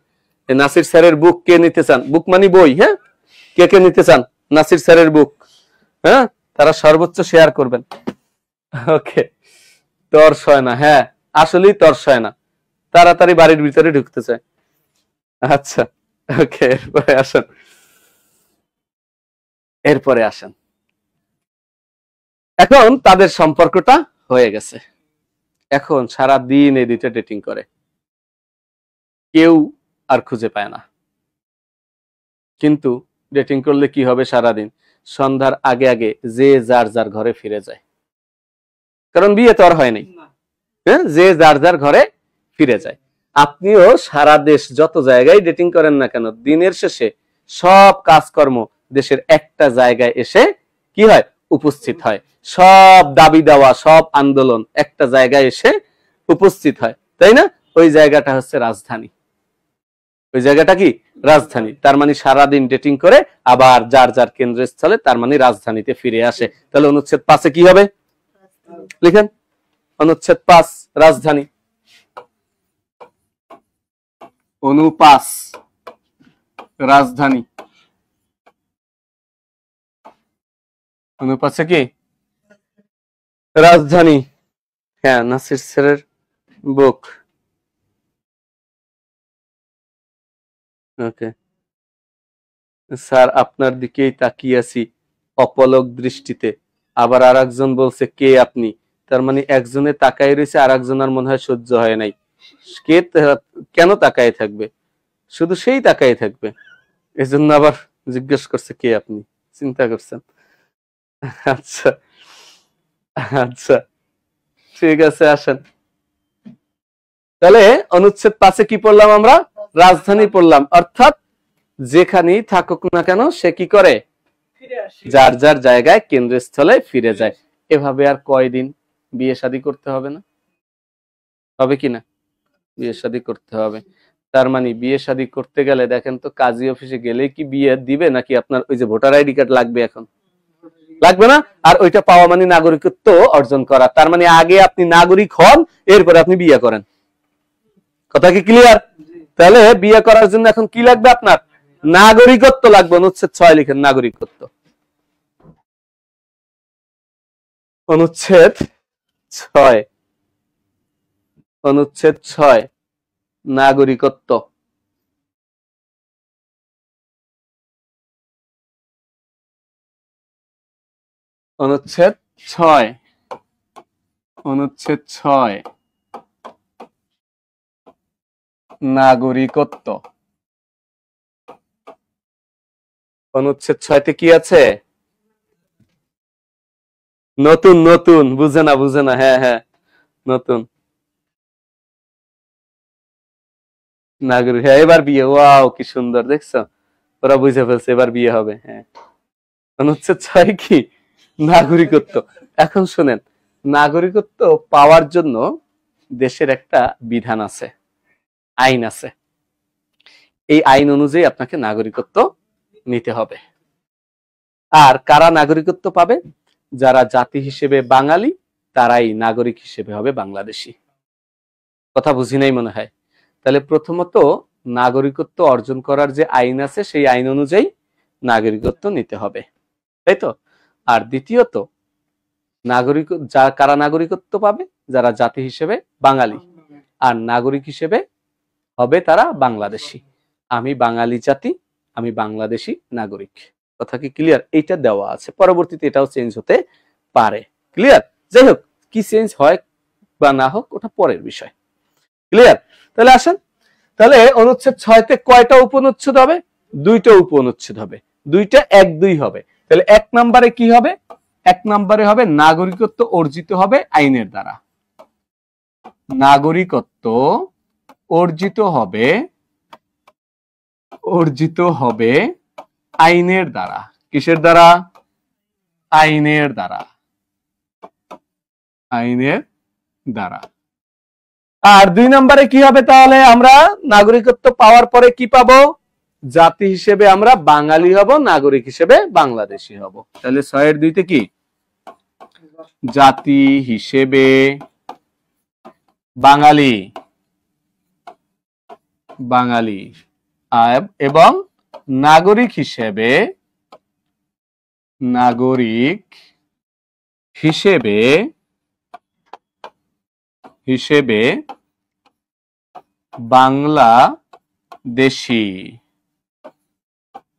এই নাসির স্যারের বুক কে নিতে চান? বুক মানে বই। হ্যাঁ, কে কে নিতে চান নাসির স্যারের বুক? হ্যাঁ, তারা সর্বোচ্চ শেয়ার করবেন। ওকে, তর্স হয় না। হ্যাঁ, আসলেই তর্স হয় না, তাড়াতাড়ি বাড়ির ভিতরে ঢুকতে চায়। আচ্ছা, ওকে, এরপরে আসেন এখন তাদের সম্পর্কটা হয়ে গেছে, এখন সারা দিন এই দুইটা ডেটিং করে, কেউ আর খুঁজে পায় না। কিন্তু ডেটিং করলে কি হবে, সারাদিন সন্ধ্যার আগে আগে যে যার যার ঘরে ফিরে যায়, কারণ বিয়ে তো আর হয়নি। হ্যাঁ, যে যার যার ঘরে ফিরে যায়। আপনিও সারা দেশ যত জায়গায় ডেটিং করেন না কেন, দিনের শেষে সব কাজকর্ম দেশের একটা জায়গায় এসে কি হয়, উপস্থিত হয়। সব দাবি দেওয়া, সব আন্দোলন একটা জায়গায় এসে উপস্থিত হয়, তাই না? ওই জায়গাটা হচ্ছে রাজধানী। ওই জায়গাটা কি, রাজধানী। তার মানে সারাদিন ডেটিং করে আবার যার যার কেন্দ্রস্থলে, তার মানে রাজধানীতে ফিরে আসে। তাহলে অনুচ্ছেদ 5-এ কি হবে, লিখেন অনুচ্ছেদ 5 রাজধানী। অনু 5 রাজধানী। অনু 5-এ কি, রাজধানী। হ্যাঁ, নাসির স্যারের বুক। ওকে স্যার, আপনার দিকেই তাকিয়ে আছি অপলক দৃষ্টিতে। আবার আর একজন বলছে কে আপনি। তার মানে একজনে তাকায় রয়েছে, আর একজনের মনে হয় সহ্য হয় নাই। কে কেন তাকায় থাকবে, শুধু সেই তাকায় থাকবে, এজন্য আবার জিজ্ঞেস করছে কে আপনি, চিন্তা করছেন। আচ্ছা আচ্ছা, ঠিক আছে, আসেন তাহলে অনুচ্ছেদ 5-এ কি পড়লাম আমরা, রাজধানী পড়লাম। অর্থাৎ যেখানেই থাকুক না কেন সে কি করে, যার যার জায়গায় কেন্দ্রস্থলে ফিরে যায়। এভাবে আর কয়দিন বিয়ে শাদী করতে হবে না, হবে কি না, বিয়ে শাদী করতে হবে। তার মানে বিয়ে শাদী করতে গেলে দেখেন তো, কাজী অফিসে গেলে কি বিয়ে দিবে, নাকি আপনার ওই যে ভোটার আইডি কার্ড লাগবে, এখন লাগবে না। আর ওইটা পাওয়া মানে নাগরিকত্ব অর্জন করা। তার মানে আগে আপনি নাগরিক হন, এরপরে আপনি বিয়ে করেন। কথা কি ক্লিয়ার? তাহলে বিয়ে করার জন্য এখন কি লাগবে, আপনার নাগরিকত্ব লাগবে। অনুচ্ছেদ 6 লিখেন নাগরিকত্ব। অনুচ্ছেদ 6, অনুচ্ছেদ 6 নাগরিকত্ব। অনুচ্ছেদ 6, অনুচ্ছেদ 6 নাগরিকত্ব। অনুচ্ছেদ 6-তে কি আছে, নতুন নতুন, বুঝে না বুঝে না, হ্যাঁ হ্যাঁ নতুন নাগরিক। হ্যাঁ, এবার বিয়ে, ওয়াও কি সুন্দর, দেখছো ওরা বুঝে ফেলছে, এবার বিয়ে হবে। হ্যাঁ, অনুচ্ছেদ 6 কি, নাগরিকত্ব। এখন শুনেন, নাগরিকত্ব পাওয়ার জন্য দেশের একটা বিধান আছে, আইন আছে। এই আইন অনুযায়ী আপনাকে নাগরিকত্ব নিতে হবে। আর কারা নাগরিকত্ব পাবে, যারা জাতি হিসেবে বাঙালি তারাই নাগরিক হিসেবে হবে বাংলাদেশি। কথা বুঝি নাই মনে হয়। তাহলে প্রথমত নাগরিকত্ব অর্জন করার যে আইন আছে, সেই আইন অনুযায়ী নাগরিকত্ব নিতে হবে, তাই তো? আর দ্বিতীয়ত নাগরিক, কারা নাগরিকত্ব পাবে, যারা জাতি হিসেবে বাঙালি, আর নাগরিক হিসেবে হবে তারা বাংলাদেশি। আমি বাঙালি জাতি, আমি বাংলাদেশি নাগরিক। কথা কি ক্লিয়ার? এইটা দেওয়া আছে, পরবর্তীতে এটাও চেঞ্জ হতে পারে। ক্লিয়ার? যাই হোক, কি চেঞ্জ হয় বা না হোক ওটা পরের বিষয়। ক্লিয়ার? তাহলে আসেন, তাহলে অনুচ্ছেদ 6-তে কয়টা উপনুচ্ছেদ হবে, 2টা উপনুচ্ছেদ হবে, 2টা 1-2 হবে। তাহলে 1 নম্বরে কি হবে, 1 নম্বরে হবে নাগরিকত্ব অর্জিত হবে আইনের দ্বারা। নাগরিকত্ব অর্জিত হবে, অর্জিত হবে আইনের দ্বারা। কিসের দ্বারা? আইনের দ্বারা, আইনের দ্বারা। আর 2 নম্বরে কি হবে, তাহলে আমরা নাগরিকত্ব পাওয়ার পরে কি পাবো, জাতি হিসেবে আমরা বাঙালি হব, নাগরিক হিসেবে বাংলাদেশি হব। তাহলে 6-2-তে কি, জাতি হিসেবে বাঙালি, বাঙালি এবং নাগরিক হিসেবে, নাগরিক হিসেবে, হিসেবে বাংলাদেশি।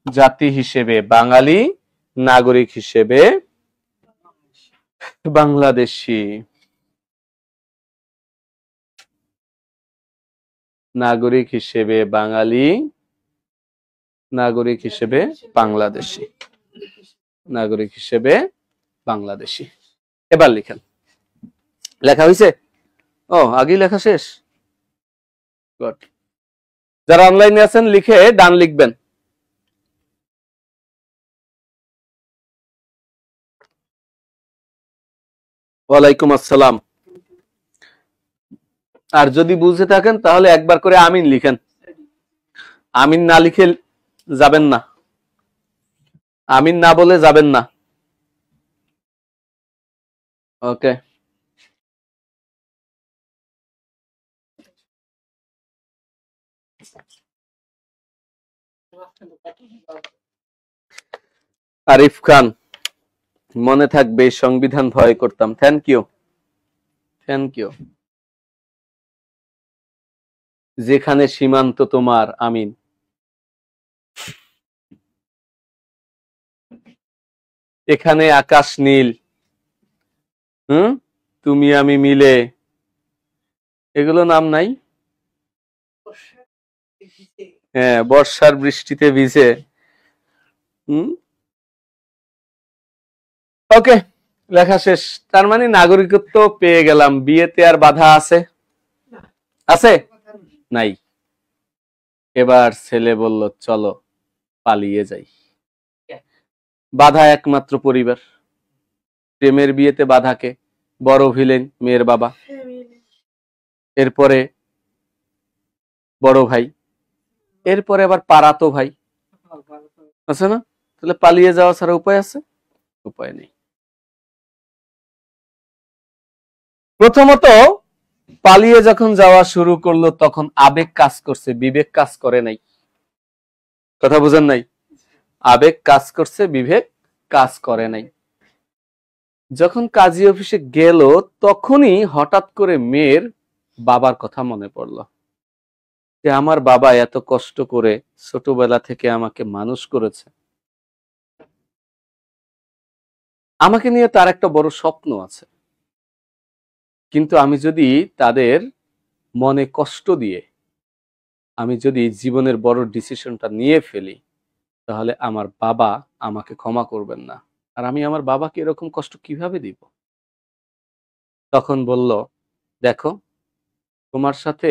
জাতি হিসেবে বাঙালি, নাগরিক হিসেবে বাংলাদেশী, নাগরিক হিসেবে বাঙালি, নাগরিক হিসেবে বাংলাদেশী, নাগরিক হিসেবে বাংলাদেশী। এবার লিখেন। লেখা হয়েছে? ও, আগেই লেখা শেষ। গুড। যারা অনলাইনে আছেন লিখে ডান লিখবেন। ওয়ালাইকুম আসসালাম। আর যদি বুঝতে থাকেন তাহলে একবার করে আমিন লিখেন। আমিন না লিখে যাবেন না, আমিন না বলে যাবেন না। ওকে। আরিফ খান, মনে থাকবে সংবিধান ভয় করতাম। Thank you, thank you. যেখানে সীমান্ত তোমার, আমিন। এখানে আকাশ নীল, তুমি আমি মিলে, এগুলো নাম নাই? হ্যাঁ, বর্ষার বৃষ্টিতে ভিজে। ওকে, লেখা শেষ। তার মানে নাগরিকত্ব পেয়ে গেলাম। বিয়েতে আর বাধা আছে? আছে? নাই। এবার ছেলে বলল চলো পালিয়ে যাই। বাধা একমাত্র পরিবার। প্রেমের বিয়েতে বাধাকে? বড় ভিলেন মেয়ের বাবা, এরপরে বড় ভাই, এরপরে আবার পাড়াতো ভাই আছে না? তাহলে পালিয়ে যাওয়া ছাড়া উপায় আছে? উপায় নেই। প্রথমত পালিয়ে যখন যাওয়া শুরু করলো তখন আবেগ কাজ করছে, বিবেক কাজ করে নাই। কথা বুঝেন নাই? আবেগ কাজ করছে, বিবেক কাজ করে নাই। যখন কাজী অফিসে গেল তখনই হঠাৎ করে মেয়ের বাবার কথা মনে পড়লো, যে আমার বাবা এত কষ্ট করে ছোটবেলা থেকে আমাকে মানুষ করেছে, আমাকে নিয়ে তার একটা বড় স্বপ্ন আছে, কিন্তু আমি যদি তাদের মনে কষ্ট দিয়ে আমি যদি জীবনের বড় ডিসিশনটা নিয়ে ফেলি তাহলে আমার বাবা আমাকে ক্ষমা করবেন না, আর আমি আমার বাবাকে এরকম কষ্ট কিভাবে দিব? তখন বলল, দেখো তোমার সাথে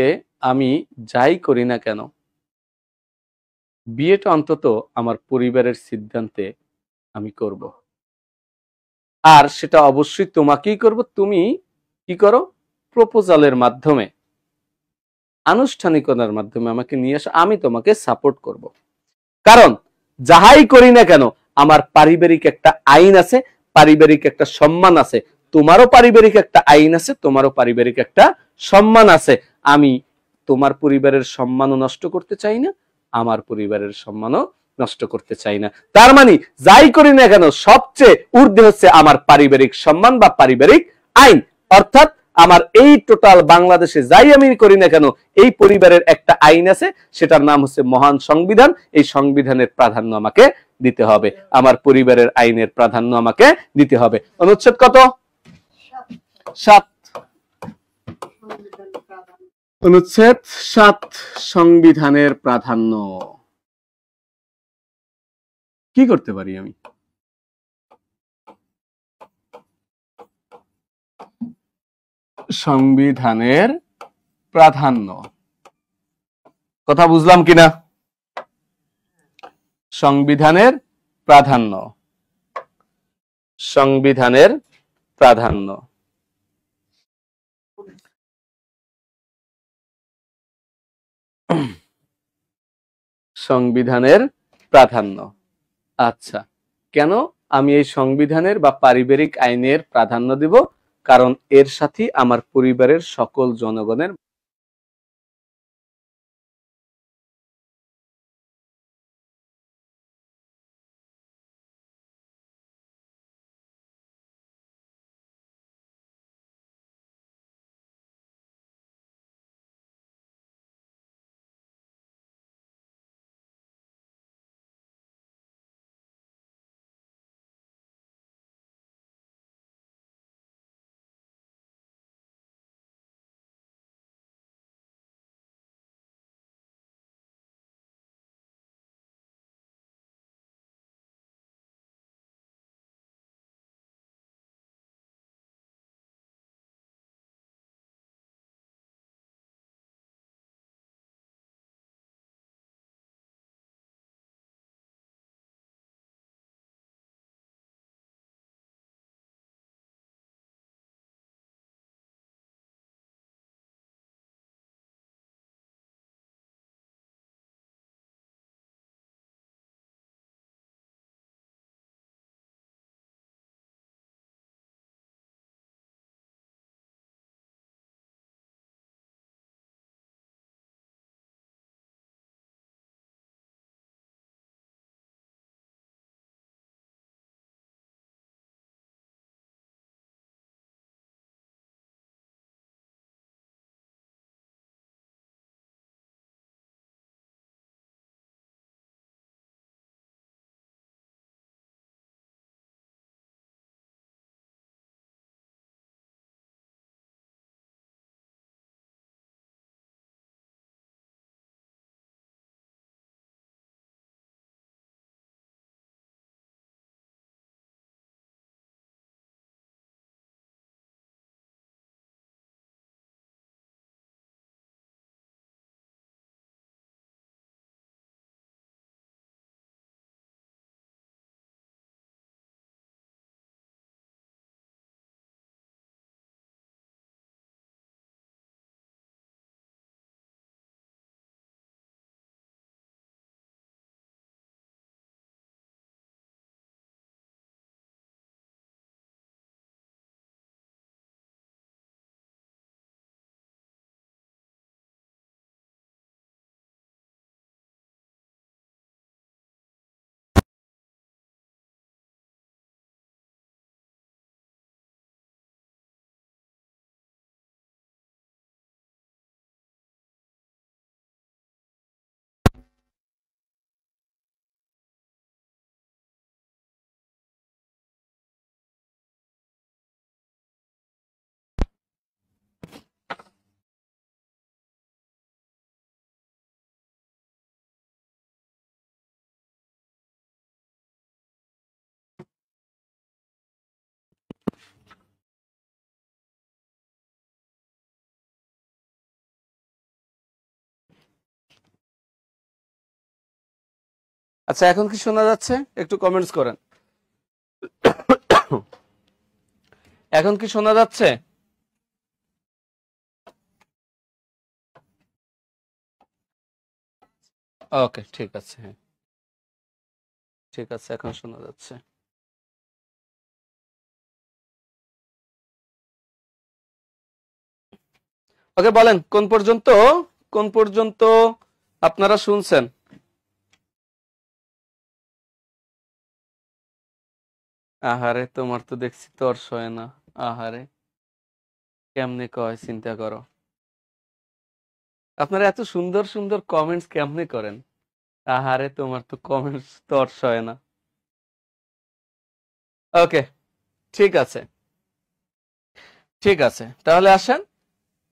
আমি যাই করি না কেন, বিয়েটা অন্তত আমার পরিবারের সিদ্ধান্তে আমি করব, আর সেটা অবশ্যই তোমাকেই করব। তুমি কি করো? প্রপোজালের মাধ্যমে, আনুষ্ঠানিকতার মাধ্যমে আমাকে নিয়ে আসো, আমি তোমাকে সাপোর্ট করব। কারণ যাহাই করি না কেন আমার পারিবারিক একটা আইন আছে, পারিবারিক একটা সম্মান আছে, তোমারও পারিবারিক একটা আইন আছে, তোমারও পারিবারিক একটা সম্মান আছে। আমি তোমার পরিবারের সম্মানও নষ্ট করতে চাই না, আমার পরিবারের সম্মানও নষ্ট করতে চাই না। তার মানে যাই করি না কেন সবচেয়ে ঊর্ধ্বে হচ্ছে আমার পারিবারিক সম্মান বা পারিবারিক আইন। অর্থাৎ আমার এই টোটাল বাংলাদেশে যাই আমি করি না কেন এই পরিবারের একটা আইন আছে, সেটার নাম হচ্ছে মহান সংবিধান। এই সংবিধানের প্রাধান্য আমাকে দিতে হবে, আমার পরিবারের আইনের প্রাধান্য আমাকে দিতে হবে। অনুচ্ছেদ কত? 7। অনুচ্ছেদ 7, সংবিধানের প্রাধান্য। কি করতে পারি আমি? সংবিধানের প্রাধান্য, কথা বুঝলাম কিনা? সংবিধানের প্রাধান্য, সংবিধানের প্রাধান্য। সংবিধানের প্রাধান্য। আচ্ছা, কেন আমি এই সংবিধানের বা পারিবারিক আইনের প্রাধান্য দিব? কারণ এর সাথে আমার পরিবারের সকল জনগণের আচ্ছা, এখন কি শোনা যাচ্ছে? একটু কমেন্টস করেন। এখন কি শোনা যাচ্ছে? ওকে, ঠিক আছে। হ্যাঁ, ঠিক আছে, এখন শোনা যাচ্ছে। ওকে, বলেন কোন পর্যন্ত আপনারা শুনছেন? আহারে, তোমার তো দেখছি তর সয় না। আহারে, কেমনে কয় চিন্তা করো। আপনারা এত সুন্দর সুন্দর কমেন্টস কেমনে করেন? আহারে, তোমার তো কমেন্টস তর সয় না। ওকে, ঠিক আছে, ঠিক আছে, তাহলে আসেন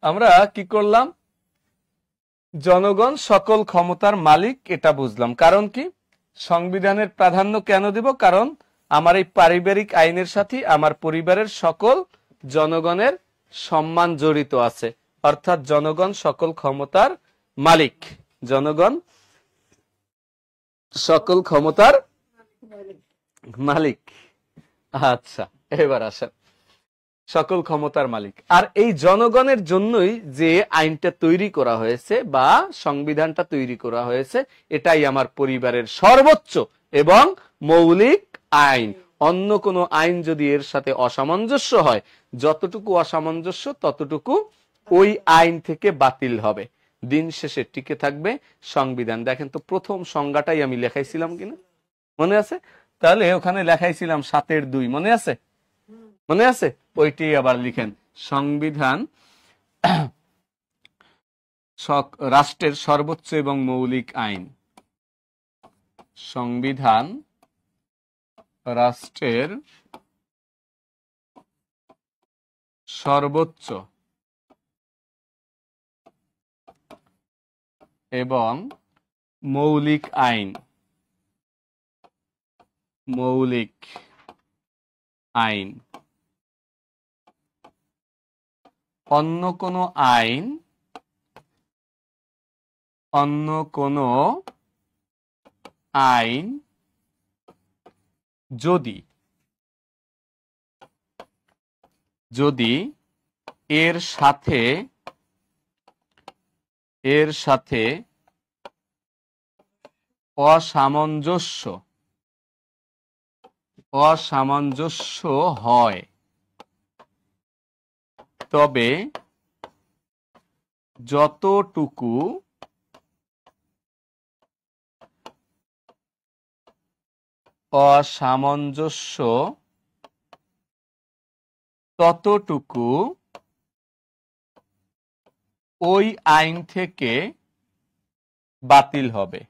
আমরা কি করলাম। জনগণ সকল ক্ষমতার মালিক, এটা বুঝলাম। কারণ কি? সংবিধানের প্রাধান্য কেন দিব? কারণ আমার এই পারিবারিক আইনের সাথে আমার পরিবারের সকল জনগণের সম্মান জড়িত আছে। অর্থাৎ জনগণ সকল ক্ষমতার মালিক। জনগণ সকল ক্ষমতার মালিক। আচ্ছা, এবার আসেন। সকল ক্ষমতার মালিক। আর এই জনগণের জন্যই যে আইনটা তৈরি করা হয়েছে বা সংবিধানটা তৈরি করা হয়েছে, এটাই আমার পরিবারের সর্বোচ্চ এবং মৌলিক আইন। অন্য কোনো আইন যদি এর সাথে অসামঞ্জস্য হয়, যতটুকু অসামঞ্জস্য ততটুকু ওই আইন থেকে বাতিল হবে। দিন শেষে টিকে থাকবে সংবিধান। দেখেন তো, প্রথম সংজ্ঞাটাই আমি লেখাইছিলাম কিনা, মনে আছে? তাহলে ওখানে লেখাইছিলাম 7-2, মনে আছে? মনে আছে? ওইটি আবার লিখেন। সংবিধান রাষ্ট্রের সর্বোচ্চ এবং মৌলিক আইন। সংবিধান রাষ্ট্রের সর্বোচ্চ এবং মৌলিক আইন। মৌলিক আইন। অন্য কোনো আইন যদি এর সাথে অসামঞ্জস্য হয়, তবে যতটুকু অসামঞ্জস্য ততটুকু ওই আইন থেকে বাতিল হবে।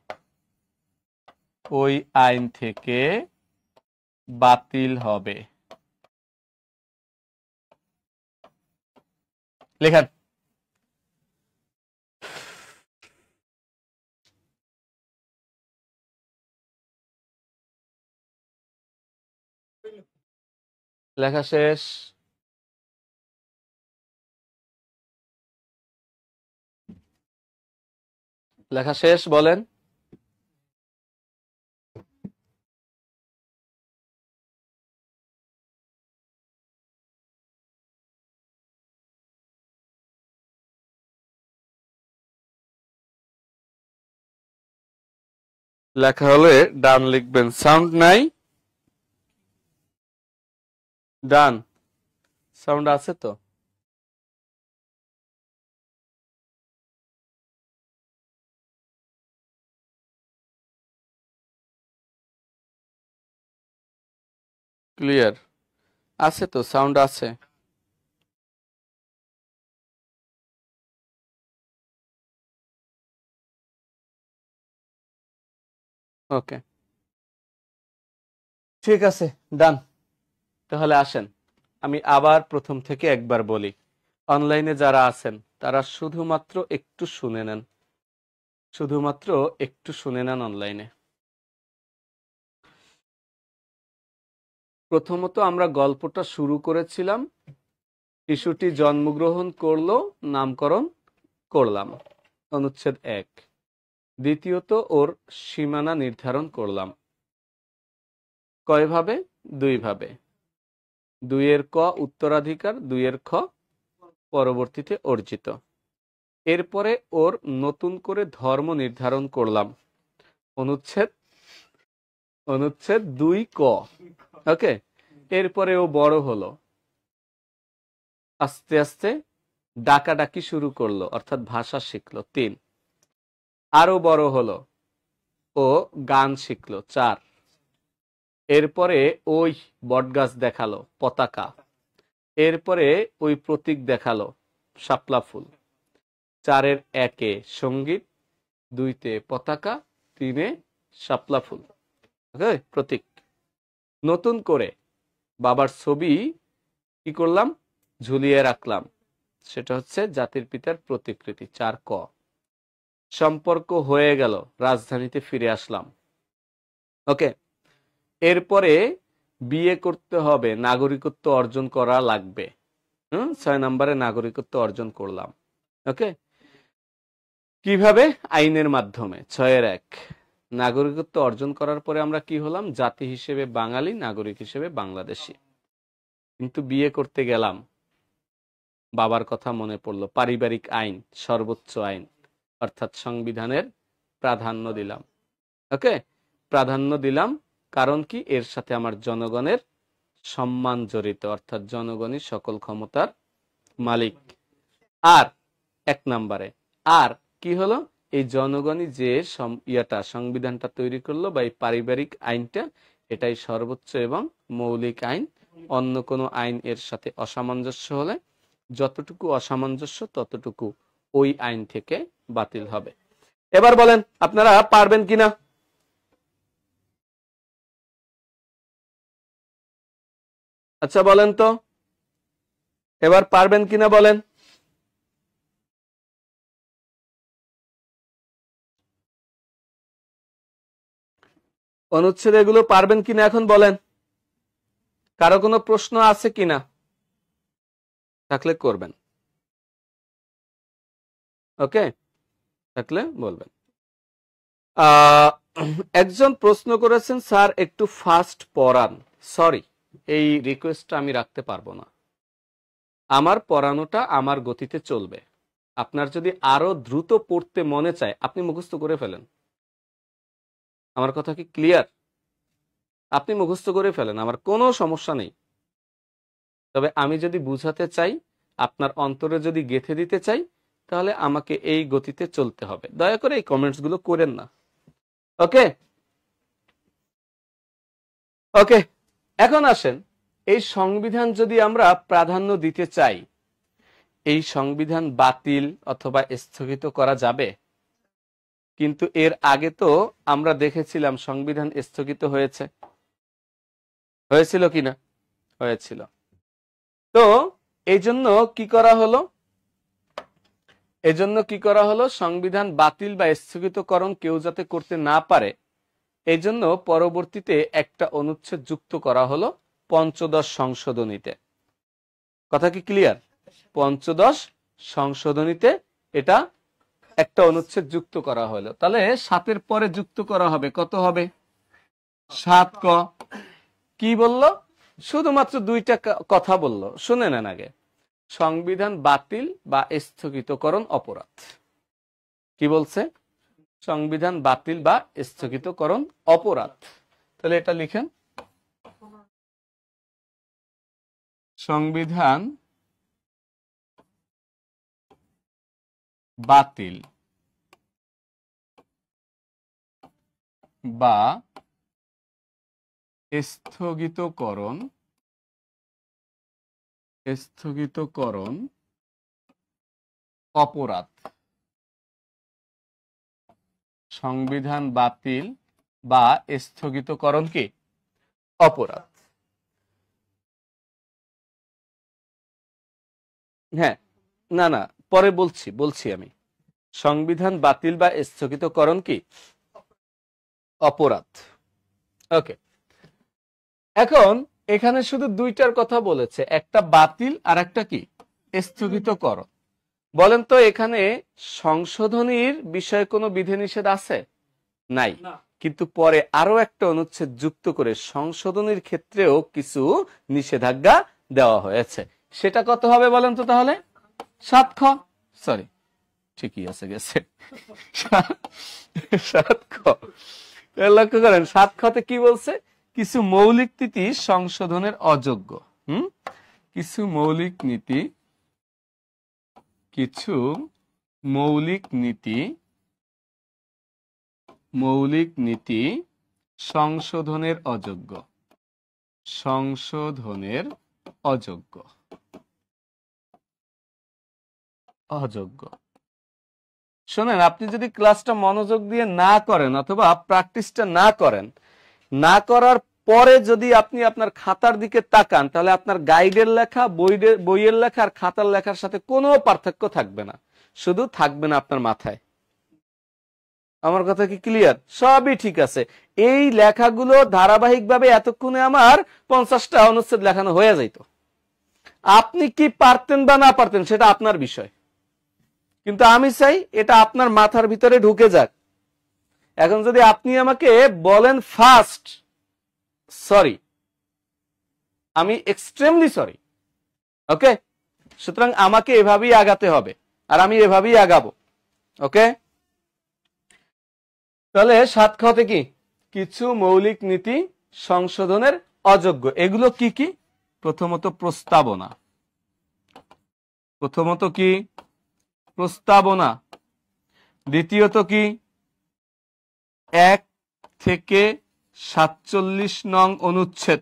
ওই আইন থেকে বাতিল হবে। লেখেন। লেখা শেষ। লেখা শেষ, বলেন। লেখা হলে ডান লিখবেন। সাউন্ড নাই? ডান সাউন্ড আছে তো? ক্লিয়ার আছে তো? সাউন্ড আছে? ওকে, ঠিক আছে, ডান। তাহলে আসেন আমি আবার প্রথম থেকে একবার বলি। অনলাইনে যারা আছেন তারা শুধুমাত্র একটু শুনে নেন, অনলাইনে। প্রথমত আমরা গল্পটা শুরু করেছিলাম, শিশুটি জন্মগ্রহণ করলো, নামকরণ করলাম। অনুচ্ছেদ 1। দ্বিতীয়ত ওর সীমানা নির্ধারণ করলাম। কয়ভাবে? দুইভাবে। 2 ক উত্তরাধিকার, 2 খ পরবর্তীতে অর্জিত। এরপরে ওর নতুন করে ধর্ম নির্ধারণ করলাম। অনুচ্ছেদ 2 ক। ওকে, এরপরে ও বড় হলো, আস্তে আস্তে ডাকাডাকি শুরু করলো, অর্থাৎ ভাষা শিখলো। 3, আরো বড় হলো, ও গান শিখলো। 4, এরপরে ওই বটগাছ দেখালো, পতাকা। এরপরে ওই প্রতীক দেখালো, শাপলা ফুল। 4-এর 1-এ সঙ্গীত, 2-তে পতাকা, 3-এ শাপলা ফুল, প্রতীক। নতুন করে বাবার ছবি কি করলাম? ঝুলিয়ে রাখলাম। সেটা হচ্ছে জাতির পিতার প্রতিকৃতি। 4 ক। সম্পর্ক হয়ে গেল, রাজধানীতে ফিরে আসলাম। ওকে, এরপরে বিয়ে করতে হবে, নাগরিকত্ব অর্জন করা লাগবে। 6 নম্বরে নাগরিকত্ব অর্জন করলাম। ওকে, কিভাবে? আইনের মাধ্যমে। 6-এর 1, নাগরিকত্ব অর্জন করার পরে আমরা কি হলাম? জাতি হিসেবে বাঙালি, নাগরিক হিসেবে বাংলাদেশী। কিন্তু বিয়ে করতে গেলাম, বাবার কথা মনে পড়লো, পারিবারিক আইন সর্বোচ্চ আইন, অর্থাৎ সংবিধানের প্রাধান্য দিলাম। ওকে, প্রাধান্য দিলাম কারণ কি? এর সাথে আমার জনগণের সম্মান জড়িত, অর্থাৎ জনগণই সকল ক্ষমতার মালিক। আর 1 নম্বরে আর কি হলো? এই জনগণই যে সংবিধানটা তৈরি করলো বা এই পারিবারিক আইনটা, এটাই সর্বোচ্চ এবং মৌলিক আইন। অন্য কোনো আইন এর সাথে অসামঞ্জস্য হলে যতটুকু অসামঞ্জস্য ততটুকু ওই আইন থেকে বাতিল হবে। এবার বলেন আপনারা পারবেন কিনা? আচ্ছা বলেন তো, এবার পারবেন কিনা বলেন। অনুচ্ছেদ এগুলো পারবেন কিনা এখন বলেন। কারো কোনো প্রশ্ন আছে কিনা? থাকলে করবেন। ওকে, থাকলে বলবেন। একজন প্রশ্ন করেছেন, স্যার একটু ফাস্ট পড়ান। সরি, এই রিকোয়েস্টটা আমি রাখতে পারবো না। আমার পড়ানোটা আমার গতিতে চলবে। আপনার যদি আরো দ্রুত পড়তে মনে চায়, আপনি মুখস্থ করে ফেলেন। আমার কথা কি ক্লিয়ার? আপনি মুখস্থ করে ফেলেন, আমার কোনো সমস্যা নেই। তবে আমি যদি বুঝাতে চাই, আপনার অন্তরে যদি গেঁথে দিতে চাই, তাহলে আমাকে এই গতিতে চলতে হবে। দয়া করে এই কমেন্টস গুলো করেন না। ওকে ওকে, এখন আসেন, এই সংবিধান যদি আমরা প্রাধান্য দিতে চাই, এই সংবিধান বাতিল অথবা স্থগিত করা যাবে। কিন্তু এর আগে তো আমরা দেখেছিলাম সংবিধান স্থগিত হয়েছে, হয়েছিল কিনা? হয়েছিল। তো এই জন্য কি করা হলো? সংবিধান বাতিল বা স্থগিতকরণ কেউ যাতে করতে না পারে, এই জন্য পরবর্তীতে একটা অনুচ্ছেদ যুক্ত করা হলো পঞ্চদশ সংশোধনীতে। কথা কি ক্লিয়ার? পঞ্চদশ সংশোধনীতে এটা একটা অনুচ্ছেদ যুক্ত করা হলো। তাহলে 7-এর পরে যুক্ত করা হবে, কত হবে? 7 ক। কি বললো? শুধুমাত্র 2টা কথা বললো, শুনে নেন আগে। সংবিধান বাতিল বা স্থগিতকরণ অপরাধ। কি বলছে? সংবিধান বাতিল বা স্থগিতকরণ অপরাধ। তাহলে এটা লিখেন, সংবিধান বাতিল বা স্থগিতকরণ অপরাধ। সংবিধান বাতিল বা স্থগিতকরণ কি? অপরাধ। হ্যাঁ, না না, পরে বলছি আমি। সংবিধান বাতিল বা স্থগিতকরণ কি? অপরাধ। ওকে, এখন এখানে শুধু 2টার কথা বলেছে, একটা বাতিল আর একটা কি? স্থগিতকরণ। বলেন তো এখানে সংশোধনীর বিষয়ে কোনো বিধিনিষেধ আছে? নাই। কিন্তু পরে আরো একটা অনুচ্ছেদ যুক্ত করে সংশোধনীর ক্ষেত্রেও কিছু নিষেধাজ্ঞা দেওয়া হয়েছে। সেটা কত হবে বলেন তো তাহলে? 7 খ। সরি, ঠিকই আছে, গেছে 7 খ। লক্ষ্য করেন 7 খতে কি বলছে? কিছু মৌলিক নীতি সংশোধনের অযোগ্য। কিছু মৌলিক নীতি সংশোধনের অযোগ্য। শোনেন, আপনি যদি ক্লাসটা মনোযোগ দিয়ে না করেন অথবা প্র্যাকটিসটা না করার পরে যদি আপনি আপনার খাতার দিকে তাকান, তাহলে আপনার গাইডের লেখা, বইয়ের লেখা আর খাতার লেখার সাথে কোনো পার্থক্য থাকবে না, শুধু থাকবে না আপনার মাথায়। আমার কথা কি ক্লিয়ার? সবই ঠিক আছে। এই লেখাগুলো ধারাবাহিকভাবে এতক্ষণে আমার 50টা অনুচ্ছেদ লেখানো হয়ে যাইত। আপনি কি পারতেন বা না পারতেন সেটা আপনার বিষয়, কিন্তু আমি চাই এটা আপনার মাথার ভিতরে ঢুকে যাক। এখন যদি আপনি আমাকে বলেন ফার্স্ট, সরি, আমি এক্সট্রিমলি সরি। ওকে, সুতরাং আমাকে এভাবেই আগাতে হবে আর আমি এভাবেই আগাবো। ওকে, তাহলে 7 খতে কি? কিছু মৌলিক নীতি সংশোধনের অযোগ্য। এগুলো কি কি? প্রথমত প্রস্তাবনা। দ্বিতীয়ত কি? 1 থেকে 47 নং অনুচ্ছেদ।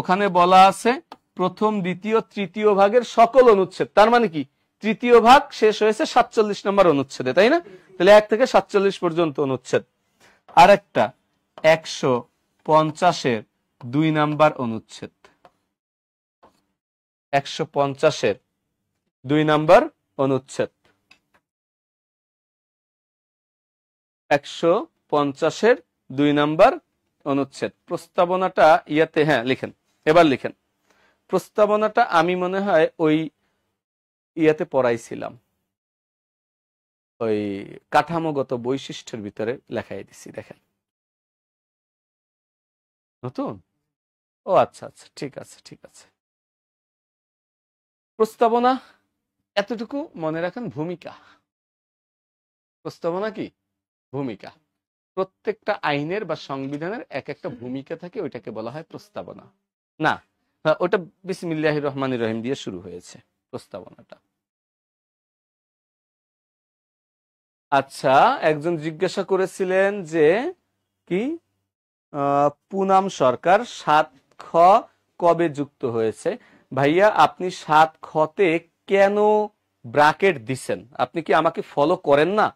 ওখানে বলা আছে প্রথম, দ্বিতীয়, তৃতীয় ভাগের সকল অনুচ্ছেদ। তার মানে কি? তৃতীয় ভাগ শেষ হয়েছে 47 নম্বর অনুচ্ছেদে, তাই না? তাহলে 1 থেকে 47 পর্যন্ত অনুচ্ছেদ। আর একটা 150-এর 2 নাম্বার অনুচ্ছেদ। 150-এর 2 নাম্বার অনুচ্ছেদ। 150-এর 2 নাম্বার অনুচ্ছেদ। প্রস্তাবনাটা ইয়াতে, হ্যাঁ লিখেন, এবার লিখেন। প্রস্তাবনাটা আমি মনে হয় ওই ইয়াতে পড়াইছিলাম, ওই কাঠামোগত বৈশিষ্ট্যের ভিতরে লেখাই দিছি। দেখেন, নতুন? ও আচ্ছা আচ্ছা, ঠিক আছে। প্রস্তাবনা এতটুকু মনে রাখেন, ভূমিকা। প্রস্তাবনা কি? ভূমিকা। প্রত্যেকটা আইনের বা সংবিধানের এক একটা ভূমিকা থাকে, ওইটাকে বলা হয় প্রস্তাবনা। না, ওটা বিসমিল্লাহির রহমানির রহিম দিয়ে শুরু হয়েছে প্রস্তাবনাটা। আচ্ছা, একজন জিজ্ঞাসা করেছিলেন যে কি পুনাম সরকার 7 খ কবে যুক্ত হয়েছে? ভাইয়া, আপনি 7 খতে কেন ব্র্যাকেট দিছেন? আপনি কি আমাকে ফলো করেন না?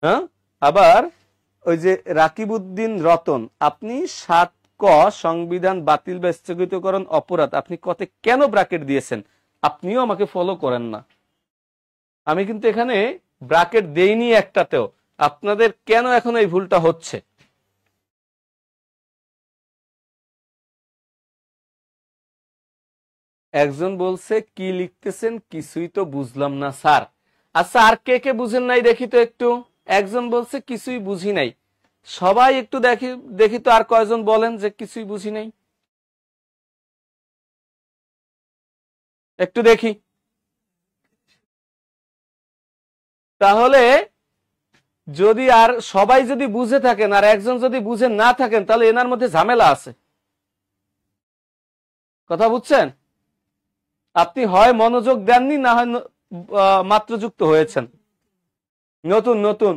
হ্যাঁ, আবার ওই যে রাকিবউদ্দিন রতন, আপনি 7 ক সংবিধান বাতিল বা স্থগিতকরণ অপরাধ, আপনি কতে কেন ব্র্যাকেট দিয়েছেন? আপনিও আমাকে ফলো করেন না। আমি কিন্তু এখানে ব্র্যাকেট দেইনি একটাতেও। আপনাদের কেন এখন এই ভুলটা হচ্ছে? একজন বলছে কি লিখতেছেন কিছুই তো বুঝলাম না স্যার। আচ্ছা, আর কে কে বুঝেন নাই দেখি তো একটু। একজন বলছে কিছুই বুঝি নাই। সবাই একটু দেখি তো আর কয়জন বলেন যে কিছুই বুঝি নাই, একটু দেখি। তাহলে যদি আর সবাই যদি বুঝে থাকেন আর একজন যদি বুঝে না থাকেন, তাহলে এনার মধ্যে ঝামেলা আছে। কথা বুঝছেন? আপনি হয় মনোযোগ দেননি, না হয় মাত্র যুক্ত হয়েছেন, নতুন।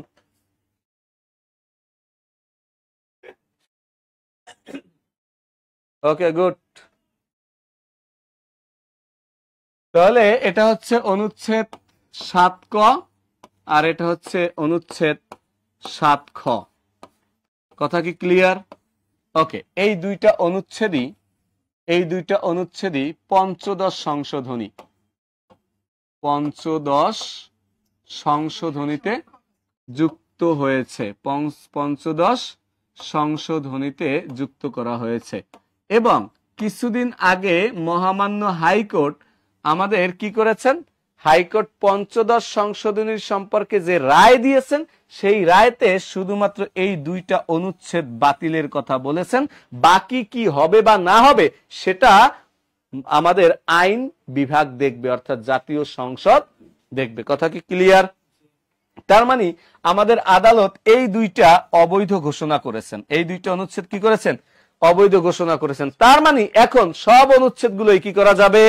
ওকে, গুড। তাহলে এটা হচ্ছে অনুচ্ছেদ 7 ক আর এটা হচ্ছে অনুচ্ছেদ 7 খ। কথা কি ক্লিয়ার? ওকে, এই দুইটা অনুচ্ছেদই পঞ্চদশ সংশোধনীতে যুক্ত হয়েছে। পঞ্চদশ সংশোধনীতে যুক্ত করা হয়েছে এবং কিছুদিন আগে মহামান্য হাইকোর্ট আমাদের কি করেছেন, হাইকোর্ট পঞ্চদশ সংশোধনীর সম্পর্কে যে রায় দিয়েছেন সেই রায়তে শুধুমাত্র এই 2টা অনুচ্ছেদ বাতিলের কথা বলেছেন। বাকি কি হবে বা না হবে সেটা আমাদের আইন বিভাগ দেখবে, অর্থাৎ জাতীয় সংসদ দেখবে। কথা কি ক্লিয়ার? তার মানে আমাদের আদালত এই 2টা অবৈধ ঘোষণা করেছেন, এই 2টা অনুচ্ছেদ কি করেছেন, অবৈধ ঘোষণা করেছেন। তার মানে এখন সব অনুচ্ছেদগুলোই কি করা যাবে,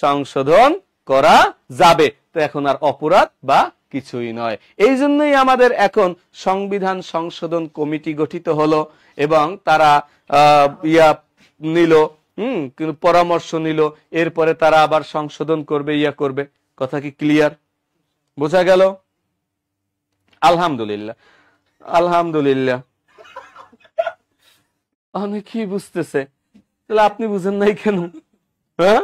সংশোধন করা যাবে। তো এখন আর অপরাধ বা কিছুই নয়। এই জন্যই আমাদের এখন সংবিধান সংশোধন কমিটি গঠিত হলো এবং তারা নিল, পরামর্শ নিল, এরপরে তারা আবার সংশোধন করবে, করবে। কথা কি ক্লিয়ার? বোঝা গেল? আলহামদুলিল্লাহ, আলহামদুলিল্লাহ। অনেকেই বুঝতেছে, তাহলে আপনি বুঝেন নাই কেন? হ্যাঁ,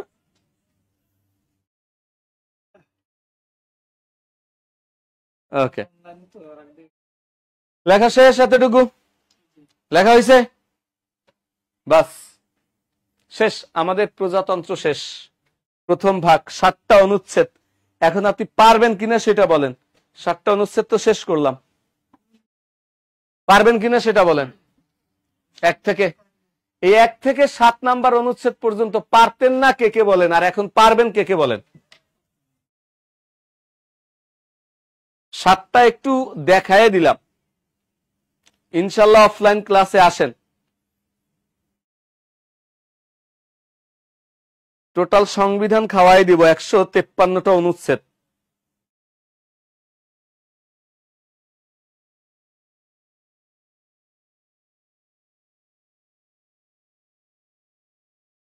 ওকে, লেখা শেষ, এতটুকু লেখা হয়েছে, বাস শেষ। আমাদের প্রজাতন্ত্র শেষ, প্রথম ভাগ, 7টা অনুচ্ছেদ। এখন আপনি পারবেন কিনা সেটা বলেন। 7টা অনুচ্ছেদ তো শেষ করলাম, পারবেন কিনা সেটা বলেন। 1 থেকে 7 নাম্বার অনুচ্ছেদ পর্যন্ত পারতেন না কে কে বলেন, আর এখন পারবেন কে কে বলেন। 7টা একটু দেখায় দিলাম, ইনশাল্লাহ অফলাইন ক্লাসে আসেন। টোটাল সংবিধান খাওয়াই দিব, 153টা অনুচ্ছেদ।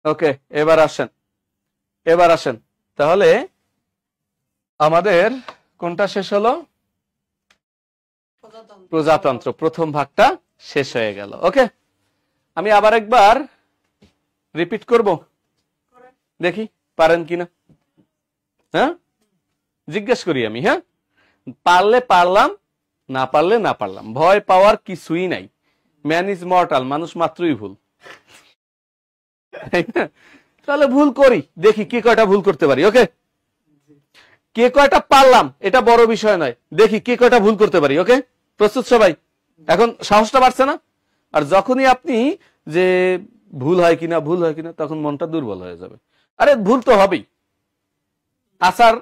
ওকে, এবার আসেন, এবার আসেন। তাহলে আমাদের কোনটা শেষ হলো? প্রজাতন্ত্র, প্রথম ভাগটা শেষ হয়ে গেল। ওকে, আমি আবার একবার রিপিট করব, দেখি পারেন কিনা। হ্যাঁ, জিজ্ঞেস করি আমি। হ্যাঁ, পারলে পারলাম, না পারলে না পারলাম। ভয় পাওয়ার কিছুই নাই। ম্যান ইজ মর্টাল, মানুষ মাত্রই ভুল। তাহলে ভুল করি, দেখি কে কয়টা ভুল করতে পারি। ওকে, কে কয়টা পারলাম এটা বড় বিষয় নয়, দেখি কে কয়টা ভুল করতে পারি। ওকে, প্রস্তুত সবাই? এখন সাহসটা বাড়ছে না? আর যখনই আপনি যে ভুল হয় কিনা, ভুল হয় কিনা, তখন মনটা দুর্বল হয়ে যাবে। আরে ভুল তো হবেই, আচার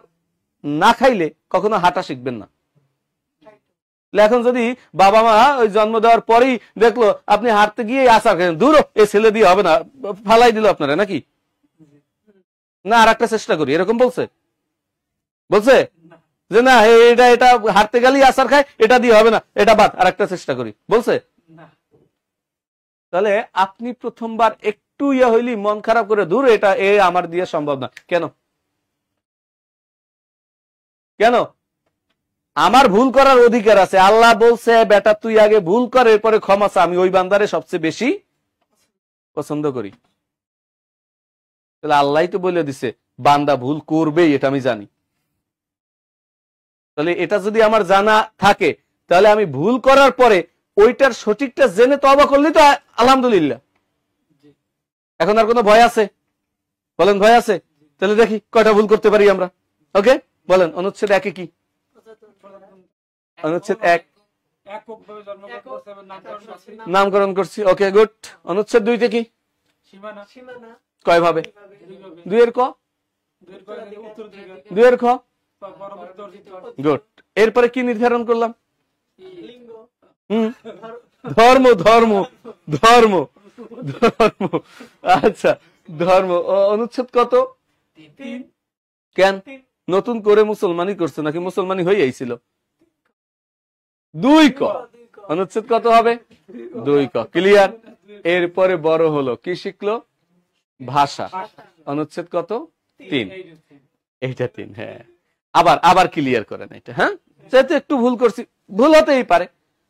না খাইলে কখনো হাঁটা শিখবেন না। এখন যদি বাবা মা ওই জন্ম দেওয়ার পরেই দেখলো আপনি হাঁটতে গিয়ে আচার খেলেন, দূর এ ছেলে দিয়ে হবে না, ফালাই দিল আপনারা, নাকি না আর একটা চেষ্টা করি, এরকম বলছে? বলছে যে না এটা এটা হাঁটতে গেলেই আচার খায়, এটা দিয়ে হবে না, এটা বাদ, আর একটা চেষ্টা করি, বলছে? তাহলে আপনি প্রথমবার একটু হইলি মন খারাপ করে, দূর এটা আমার দিয়ে সম্ভব না। কেন? কেন? আমার ভুল করার অধিকার আছে। আল্লাহ বলছে বেটা তুই আগে ভুল কর, এরপরে ক্ষমা চা, আমি ওই বান্দারে সবচেয়ে বেশি পছন্দ করি। তাহলে আল্লাহ তো বলে দিছে বান্দা ভুল করবেই, এটা আমি জানি। তাহলে এটা যদি আমার জানা থাকে, তাহলে আমি ভুল করার পরে ওইটার সঠিকটা জেনে তওবা করলি তো আলহামদুলিল্লাহ। এখন আর কোনো ভয় আছে? বলেন ভয় আছে? তাহলে দেখি কয়টা ভুল করতে পারি আমরা। ওকে, বলেন অনুচ্ছেদ 1 কি? অনুচ্ছেদ 1 নামকরণ করছি। ওকে, গুড। অনুচ্ছেদ 2 তে কি? কয় ভাবে? 2 এর ক, 2 এর খ। গুড। এরপরে কি নির্ধারণ করলাম? ধর্ম, ধর্ম, ধর্ম, ধর্ম। আচ্ছা, ধর্ম। অনুচ্ছেদ কত? 3। কেন? নতুন করে মুসলমানই করছে নাকি মুসলমানই হয়ে আইছিল? 2 ক। অনুচ্ছেদ কত হবে? 2 ক। ক্লিয়ার? এরপরে বড় হলো, কি শিখলো? ভাষা। অনুচ্ছেদ কত? 3। এইটা 3। হ্যাঁ, আবার আবার ক্লিয়ার করেন এটা। হ্যাঁ, যেহেতু একটু ভুল করছি, ভুল হতেই পারে,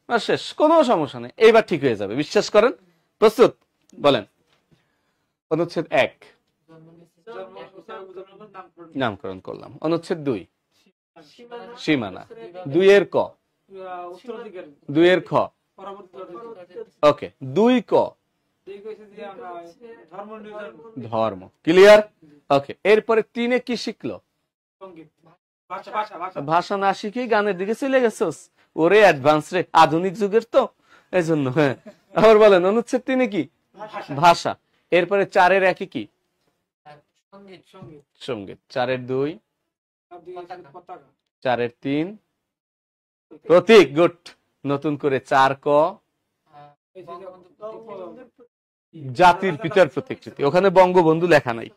শেষ, কোনো সমস্যা নেই, এইবার ঠিক হয়ে যাবে, বিশ্বাস করেন। প্রস্তুত? বলেন। অনুচ্ছেদ 1 নামকরণ করলাম। অনুচ্ছেদ 2 সীমানা। 2 এর ক, 2 এর খ। ওকে, 2 ক ধর্ম। ক্লিয়ার? ওকে, এরপরে 3-এ কি শিখলো? ভাষা না শিখেই গানের দিকে চলে গেছোস? ওরে অ্যাডভান্স রে, আধুনিক যুগের তো, এই জন্য। হ্যাঁ, আবার বলেন অনুচ্ছেদ 3-এ কি? ভাষা। এরপরে 4-এর 1-এ কি? সঙ্গীত। 4-এর 2, 4-এর 3 প্রতীক। গুড। নতুন করে 4 ক জাতির পিতার প্রতিকৃতি। ওখানে বঙ্গবন্ধু লেখা নাই,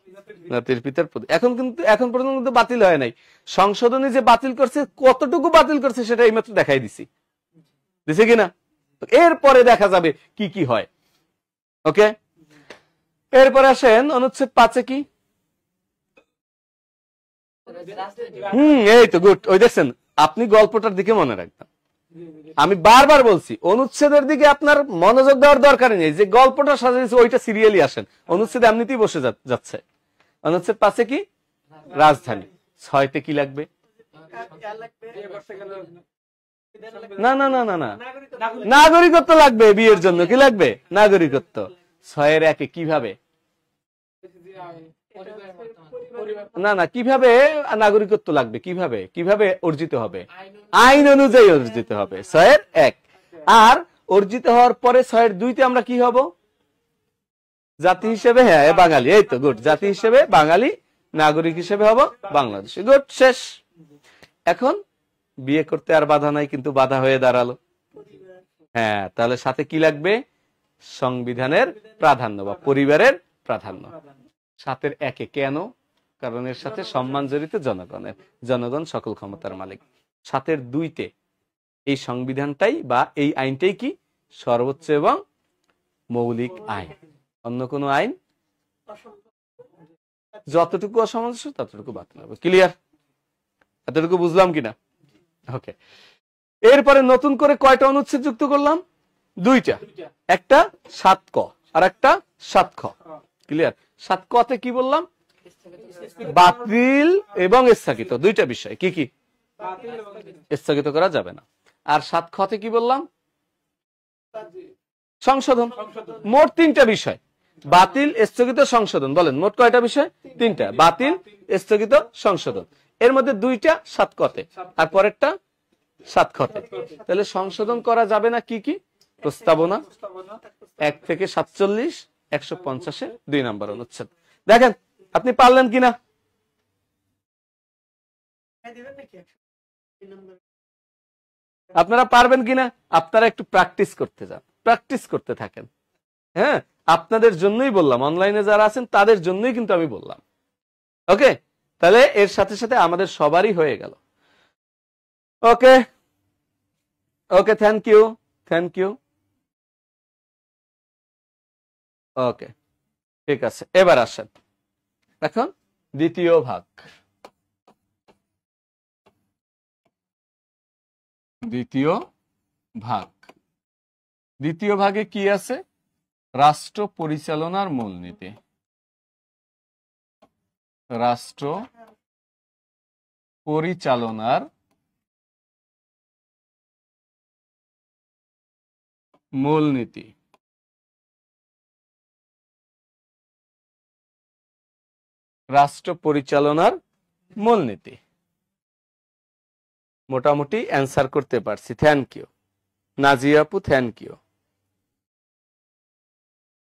জাতির পিতার প্রতীক। এখন পর্যন্ত বাতিল হয় নাই। সংশোধনী যে বাতিল করছে, কতটুকু বাতিল করছে সেটা এইমাত্র দেখাই দিছে কিনা? এরপরে দেখা যাবে কি কি হয়। ওকে, এরপরে আসেন অনুচ্ছেদ 5-এ কি? এই তো গুড। ওই দেখছেন, আপনি গল্পটার দিকে মনে রাখবেন। আমি বারবার বলছি, অনুচ্ছেদের দিকে আপনার মনোযোগ দেওয়ার দরকারই নেই। যে গল্পটা সাজাইছে ওইটা সিরিয়ালি আসেন, অনুচ্ছেদ এমনিতেই বসে যাচ্ছে। অনুচ্ছেদ 5-এ কি? রাজধানী। 6-তে কি লাগবে? না না না না না, নাগরিকত্ব লাগবে। বিয়ের জন্য কি লাগবে? নাগরিকত্ব। 6-এর 1-এ কিভাবে? না না, কিভাবে নাগরিকত্ব লাগবে? কিভাবে কিভাবে অর্জিত হবে? আইন অনুযায়ী অর্জিত হবে। 6-এর 1। আর অর্জিত হওয়ার পরে 6-এর 2-তে আমরা কি হব? জাতি হিসেবে, হ্যাঁ বাঙালি। এই তো গুড। জাতি হিসেবে বাঙালি, নাগরিক হিসেবে হব বাংলাদেশি। গুড, শেষ। এখন বিয়ে করতে আর বাধা নাই, কিন্তু বাধা হয়ে দাঁড়ালো। হ্যাঁ, তাহলে সাথে কি লাগবে? সংবিধানের প্রাধান্য বা পরিবারের প্রাধান্য। 7-এর 1-এ কেন? কারণ এর সাথে সম্মান জড়িত জনগণের। জনগণ সকল ক্ষমতার মালিক। 7-এর 2-তে এই সংবিধানটাই বা এই আইনটাই কি? সর্বোচ্চ এবং মৌলিক আইন। অন্য কোন আইন যতটুকু অসামঞ্জস্য ততটুকু বাতিল হবে। ক্লিয়ার? এতটুকু বুঝলাম কিনা? ওকে, এরপরে নতুন করে কয়টা অনুচ্ছেদ যুক্ত করলাম? 2টা। একটা 7 ক আর একটা 7 খ। ক্লিয়ার? 7 কতে কি বললাম? বাতিল এবং স্থগিত, 2টা বিষয়। কি কি? স্থগিত করা যাবে না। আর 7 খতে কি বললাম? সংশোধন। মোট 3টা বিষয়, বাতিল, স্থগিত, সংশোধন। বলেন মোট কয়টা বিষয়? 3টা, বাতিল, স্থগিত, সংশোধন। এর মধ্যে 2টা 7 কতে আর পরেরটা 7 খতে। তাহলে সংশোধন করা যাবে না কি কি? প্রস্তাবনা 1 থেকে 47, 150-এ 2 নম্বর অনুচ্ছেদ। দেখেন আপনি পারলেন কিনা? আপনারা পারবেন কিনা? আপনারা একটু প্র্যাকটিস করতে যান, প্র্যাকটিস করতে থাকেন। হ্যাঁ, আপনাদের জন্যই বললাম, অনলাইনে যারা আছেন তাদের জন্যই কিন্তু আমি বললাম। ওকে, তাহলে এর সাথে সাথে আমাদের সবারই হয়ে গেল। ওকে okay, thank you, thank you. ওকে, ঠিক আছে। এবার আসেন এখন দ্বিতীয় ভাগ। দ্বিতীয় ভাগ, দ্বিতীয় ভাগে কি আছে? রাষ্ট্র পরিচালনার মূলনীতি। রাষ্ট্র পরিচালনার মূলনীতি। রাষ্ট্র পরিচালনার মূলনীতি মোটামুটি অ্যান্সার করতে পারছি। থ্যাংক ইউ নাজিয়া আপু, thank you.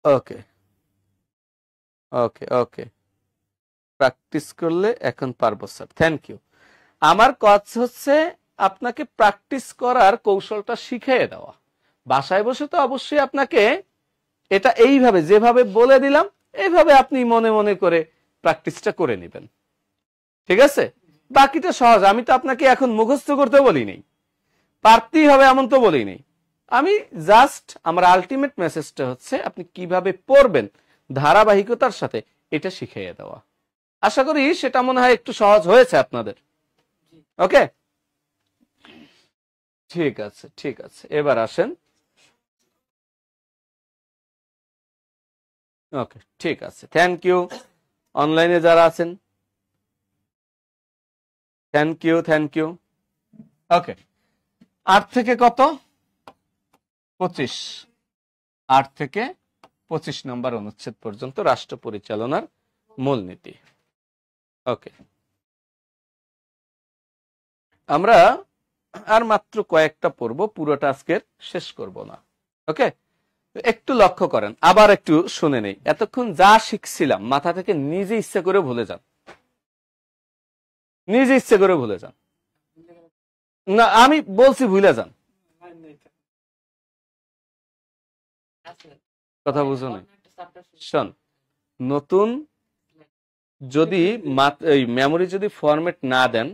Okay okay okay, practice করলে এখন পারবো স্যার, থ্যাংক ইউ। আমার কাজ হচ্ছে আপনাকে প্র্যাকটিস করার কৌশলটা শিখিয়ে দেওয়া। বাসায় বসে তো অবশ্যই আপনাকে এটা এইভাবে যেভাবে বলে দিলাম এইভাবে আপনি মনে মনে করে প্র্যাকটিসটা করে নেবেন। ঠিক আছে? বাকিটা সহজ। আমি তো আপনাকে এখন মুখস্থ করতে বলি নাই, পারতেই হবে এমন তো বলি নাই। আমি জাস্ট আমার আলটিমেট মেসেজটা হচ্ছে আপনি কিভাবে পড়বেন ধারাবাহিকতার সাথে এটা শিখিয়ে দেওয়া। আশা করি সেটা মনে হয় একটু সহজ হয়েছে আপনাদের। ওকে, ঠিক আছে ঠিক আছে। এবার আসেন। ওকে, ঠিক আছে, থ্যাংক ইউ। অনলাইনে যারা আছেন থ্যাংক ইউ, থ্যাংক ইউ। ওকে, 8 থেকে কত? 25। 8 থেকে 25 নম্বর অনুচ্ছেদ পর্যন্ত রাষ্ট্র পরিচালনার মূলনীতি। ওকে, আমরা আর মাত্র কয়েকটা পড়বো, পুরোটা আজকের শেষ করব না। ওকে, একটু লক্ষ্য করেন, আবার একটু শুনে নেই। এতক্ষণ যা শিখছিলাম মাথা থেকে নিজে ইচ্ছে করে ভুলে যান, নিজে ইচ্ছে করে ভুলে যান। না, আমি বলছি ভুলে যান, কথা বুঝো না। শোন, নতুন যদি মেমোরি যদি ফরম্যাট না দেন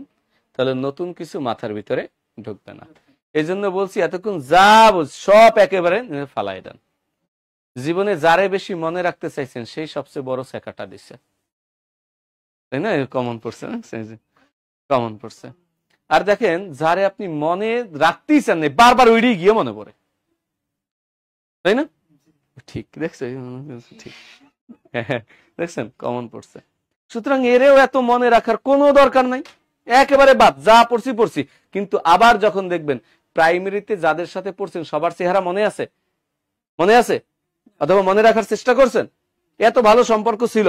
তাহলে নতুন কিছু মাথার ভিতরে ঢুকবে না। এই জন্য বলছি এতক্ষণ যা সব একেবারে ফালাই দেন। জীবনে যারে বেশি মনে রাখতে চাইছেন সেই সবচেয়ে বড় শেখাটা দিচ্ছে, তাই না? কমন পড়ছে, কমন পড়ছে। আর দেখেন, যারে আপনি মনে রাখতেই চান না, বারবার ওইডি গিয়ে মনে পড়ে, তাই না? ঠিক দেখছে, ঠিক দেখছেন, কমন পড়ছে। সুতরাং এরেও এত মনে রাখার কোনো দরকার নাই, একেবারে বাদ, যা পড়ছি পড়ছি। কিন্তু আবার যখন দেখবেন প্রাইমারিতে যাদের সাথে পড়ছেন সবার চেহারা মনে আছে, মনে আছে, অথবা মনে রাখার চেষ্টা করছেন, এত ভালো সম্পর্ক ছিল,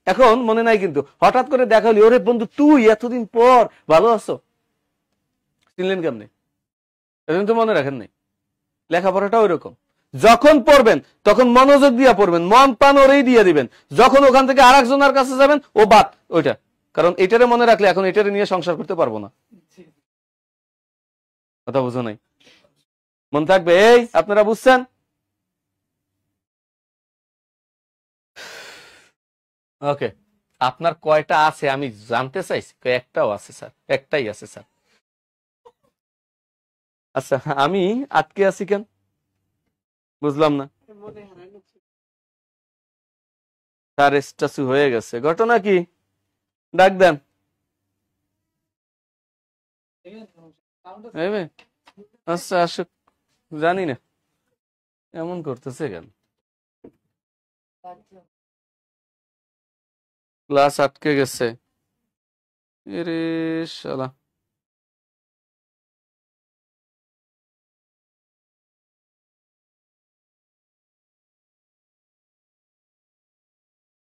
এখন মনে নাই। কিন্তু হঠাৎ করে দেখা হলি, ওরে বন্ধু তুই এতদিন পর ভালো আছো, চিনলেন কেমনে? এতদিন তো মনে রাখেন নাই। লেখাপড়াটা ওই রকম, যখন পড়বেন তখন মনোযোগ দিয়ে পড়বেন, মন প্রাণ ওরেই দিয়ে দিবেন। যখন ওখান থেকে আর একজনের কাছে যাবেন, ও বাদ ওইটা, কারণ এটারে মনে রাখলে এখন এটারে নিয়ে সংসার করতে পারবো না। কথা বুঝো নাই? মন থাকবে, এই আপনারা বুঝছেন? ওকে, আপনার কয়টা আছে আমি জানতে চাইছি? একটাও আছে স্যার, একটাই আছে স্যার। আচ্ছা, আমি আটকে আছি কেন বুঝলাম না। তার স্ট্যাচু হয়ে গেছে, ঘটনা কি? ডাক দেন। আচ্ছা আসুক, জানি না এমন করতেছে কেন। ক্লাস আটকে গেছে, এরে শালা।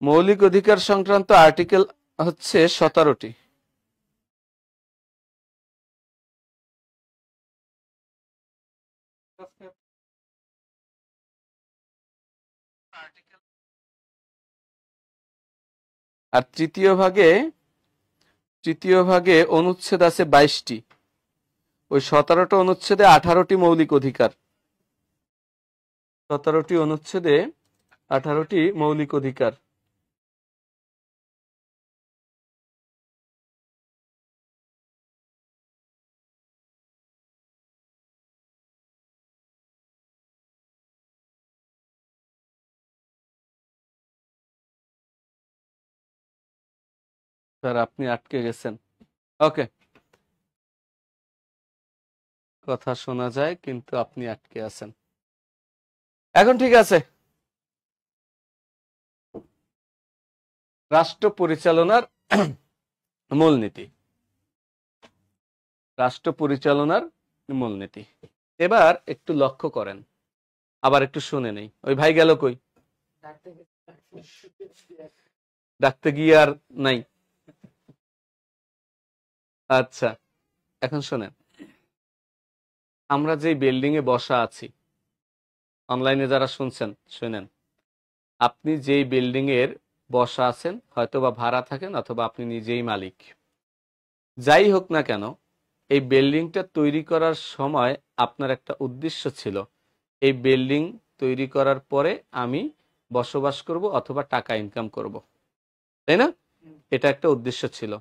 মৌলিক অধিকার সংক্রান্ত আর্টিকেল হচ্ছে 17টি। আর তৃতীয় ভাগে অনুচ্ছেদ আছে 22টি। ওই 17টা অনুচ্ছেদে 18টি মৌলিক অধিকার, 17টি অনুচ্ছেদে 18টি মৌলিক অধিকার। স্যার আপনি আটকে গেছেন। ওকে, কথা শোনা যায় কিন্তু আপনি আটকে আছেন। এখন ঠিক আছে। রাষ্ট্র পরিচালনার মূলনীতি, রাষ্ট্র পরিচালনার মূলনীতি। এবার একটু লক্ষ্য করেন, আবার একটু শুনে নেই। ওই ভাই গেল কই? ডাকতে গিয়ে আর নাই। আচ্ছা, এখন শোনেন, আমরা যে বিল্ডিং এ বসা আছি, অনলাইনে যারা শুনছেন শুনেন, আপনি যেই বিল্ডিং এর বসা আছেন, হয়তো বা ভাড়া থাকেন অথবা আপনি নিজেই মালিক, যাই হোক না কেন, এই বিল্ডিংটা তৈরি করার সময় আপনার একটা উদ্দেশ্য ছিল, এই বিল্ডিং তৈরি করার পরে আমি বসবাস করব অথবা টাকা ইনকাম করব, তাই না? এটা একটা উদ্দেশ্য ছিল।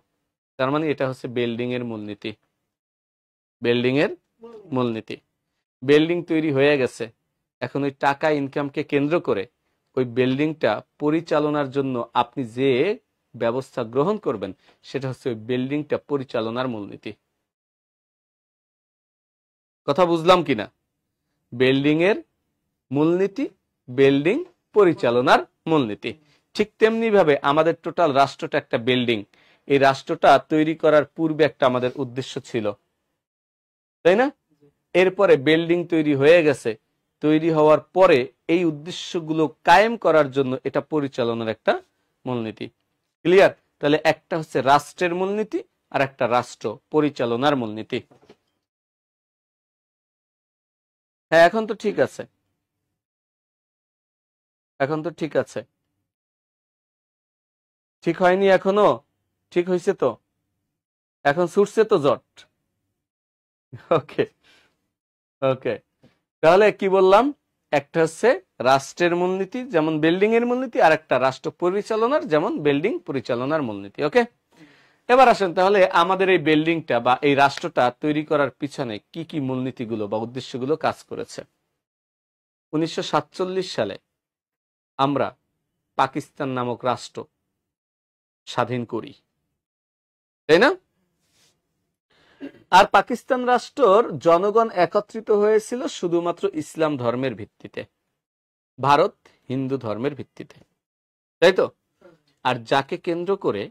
তার মানে এটা হচ্ছে বিল্ডিং এর মূলনীতি, বিল্ডিং এর মূলনীতি। বিল্ডিং তৈরি হয়ে গেছে, এখন ওই টাকা ইনকামকে কেন্দ্র করে ওই বিল্ডিংটা পরিচালনার জন্য আপনি যে ব্যবস্থা গ্রহণ করবেন সেটা হচ্ছে ওই বিল্ডিংটা পরিচালনার মূলনীতি। কথা বুঝলাম কিনা? বিল্ডিং এর মূলনীতি, বিল্ডিং পরিচালনার মূলনীতি। ঠিক তেমনি ভাবে আমাদের টোটাল রাষ্ট্রটা একটা বিল্ডিং, এই রাষ্ট্রটা তৈরি করার পূর্বে একটা আমাদের উদ্দেশ্য ছিল, তাই না? এরপরে বিল্ডিং তৈরি হয়ে গেছে, তৈরি হওয়ার পরে এই উদ্দেশ্যগুলো কায়েম করার জন্য এটা পরিচালনার একটা মূলনীতি। ক্লিয়ার? তাহলে একটা হচ্ছে রাষ্ট্রের মূলনীতি আর একটা রাষ্ট্র পরিচালনার মূলনীতি। হ্যাঁ, এখন তো ঠিক আছে, এখন তো ঠিক আছে। ঠিক হয়নি এখনো? ঠিক হয়েছে তো? এখন ছুটছে তো জট। ওকে ওকে, তাহলে কি বললাম? একটা হচ্ছে রাষ্ট্রের মূলনীতি যেমন বিল্ডিং এর মূলনীতি, আর একটা রাষ্ট্র পরিচালনার যেমন বিল্ডিং পরিচালনার মূলনীতি। ওকে, এবার আসেন তাহলে আমাদের এই বিল্ডিংটা বা এই রাষ্ট্রটা তৈরি করার পিছনে কি কি মূলনীতিগুলো বা উদ্দেশ্যগুলো কাজ করেছে। 1947 সালে আমরা পাকিস্তান নামক রাষ্ট্র স্বাধীন করি, তাই না? আর পাকিস্তান রাষ্ট্রর জনগণ একত্রিত হয়েছিল শুধুমাত্র ইসলাম ধর্মের ভিত্তিতে, ভারত হিন্দু ধর্মের ভিত্তিতে, তাই তো? আর যাকে কেন্দ্র করে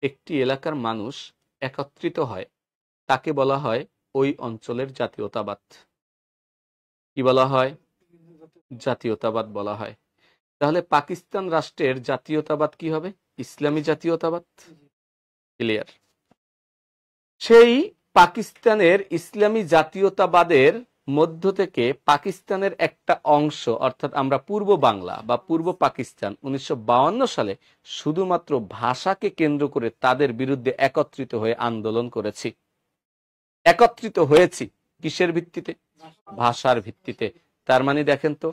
একটি এলাকার মানুষ একত্রিত হয় তাকে বলা হয় ওই অঞ্চলের জাতীয়তাবাদ। কি বলা হয়? জাতীয়তাবাদ বলা হয়। তাহলে পাকিস্তান রাষ্ট্রের জাতীয়তাবাদ কি হবে? ইসলামী জাতীয়তাবাদ। ক্লিয়ার? সেই পাকিস্তানের ইসলামী জাতীয়তাবাদের মধ্য থেকে পাকিস্তানের একটা অংশ, অর্থাৎ আমরা পূর্ব বাংলা বা পূর্ব পাকিস্তান 1952 সালে শুধুমাত্র ভাষাকে কেন্দ্র করে তাদের বিরুদ্ধে একত্রিত হয়ে আন্দোলন করেছি। একত্রিত হয়েছি কিসের ভিত্তিতে? ভাষার ভিত্তিতে। তার মানে দেখেন তো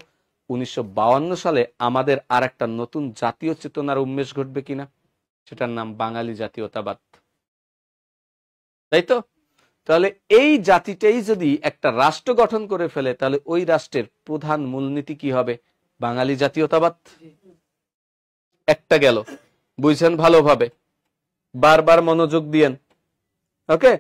1952 সালে আমাদের আর একটা নতুন জাতীয় চেতনার উন্মেষ ঘটবে কিনা, সেটার নাম বাঙালি জাতীয়তাবাদ, তাই তো? তাহলে এই জাতিটাই যদি একটা রাষ্ট্র গঠন করে ফেলে তাহলে ওই রাষ্ট্রের প্রধান মূলনীতি কি হবে? বাঙালি জাতীয়তাবাদ। একটা গেল, বুঝছেন ভালোভাবে, বারবার মনোযোগ দিয়েন। ওকে,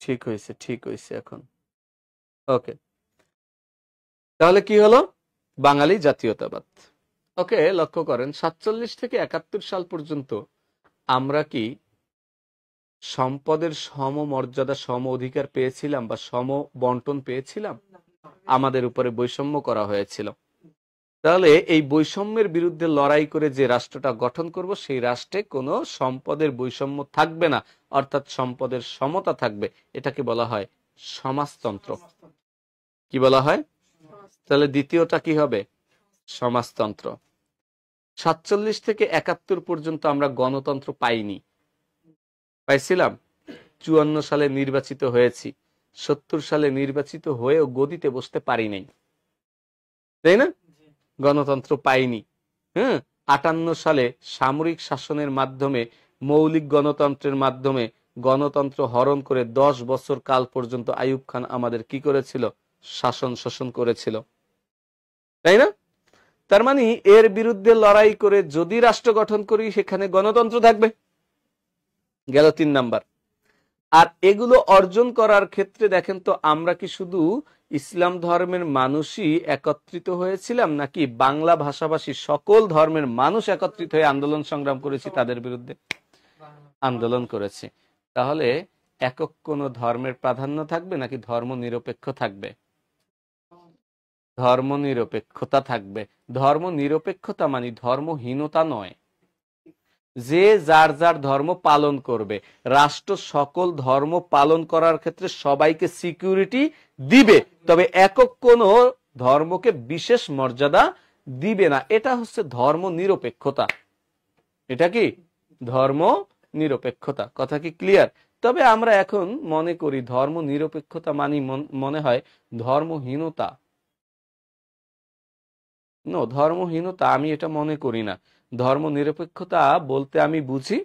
ঠিক হয়েছে, ঠিক হয়েছে এখন। ওকে, তাহলে কি হলো? বাঙালি জাতীয়তাবাদ। ওকে, লক্ষ্য করেন 47 থেকে 71 সাল পর্যন্ত আমরা কি সম্পদের সমমর্যাদা সম অধিকার পেয়েছিলাম বা সম বন্টন পেয়েছিলাম? আমাদের উপরে বৈষম্য করা হয়েছিল। তাহলে এই বৈষম্যের বিরুদ্ধে লড়াই করে যে রাষ্ট্রটা গঠন করব সেই রাষ্ট্রে কোনো সম্পদের বৈষম্য থাকবে না, অর্থাৎ সম্পদের সমতা থাকবে। এটাকে বলা হয় সমাজতন্ত্র। কি বলা হয়? তাহলে দ্বিতীয়টা কি হবে? সমাজতন্ত্র। 47 থেকে 71 পর্যন্ত আমরা গণতন্ত্র পাইনি, পাইছিলাম? 54 সালে নির্বাচিত হয়েছি, 70 সালে নির্বাচিত হয়েও গদিতে বসতে পারি নাই, তাই না? গণতন্ত্র পাইনি। হ্যাঁ, 58 সালে সামরিক শাসনের মাধ্যমে, মৌলিক গণতন্ত্রের মাধ্যমে গণতন্ত্র হরণ করে 10 বছর কাল পর্যন্ত আইয়ুব খান আমাদের কি করেছিল? শাসন শোষণ করেছিল, তাই না? তার মানে এর বিরুদ্ধে লড়াই করে যদি রাষ্ট্র গঠন করি সেখানে গণতন্ত্র থাকবে, গেল 3 নাম্বার। আর এগুলো অর্জন করার ক্ষেত্রে দেখেন তো আমরা কি শুধু ইসলাম ধর্মের মানুষই একত্রিত হয়েছিলাম নাকি বাংলা ভাষাভাষী সকল ধর্মের মানুষ একত্রিত হয়ে আন্দোলন সংগ্রাম করেছি তাদের বিরুদ্ধে? আন্দোলন করেছি। তাহলে একক কোন ধর্মের প্রাধান্য থাকবে নাকি ধর্ম নিরপেক্ষ থাকবে? ধর্ম নিরপেক্ষতা থাকবে। ধর্ম নিরপেক্ষতা মানে ধর্মহীনতা নয়, যে যার যার ধর্ম পালন করবে। রাষ্ট্র সকল ধর্ম পালন করার ক্ষেত্রে সবাইকে সিকিউরিটি দিবে, তবে একক কোন ধর্মকে বিশেষ মর্যাদা দিবে না। এটা হচ্ছে ধর্ম নিরপেক্ষতা। এটা কি ধর্ম নিরপেক্ষতা? কথা কি ক্লিয়ার? তবে আমরা এখন মনে করি ধর্ম নিরপেক্ষতা মানে মনে হয় ধর্মহীনতা। নো, ধর্মহীনতা আমি এটা মনে করি না। ধর্ম নিরপেক্ষতা বলতে আমি বুঝি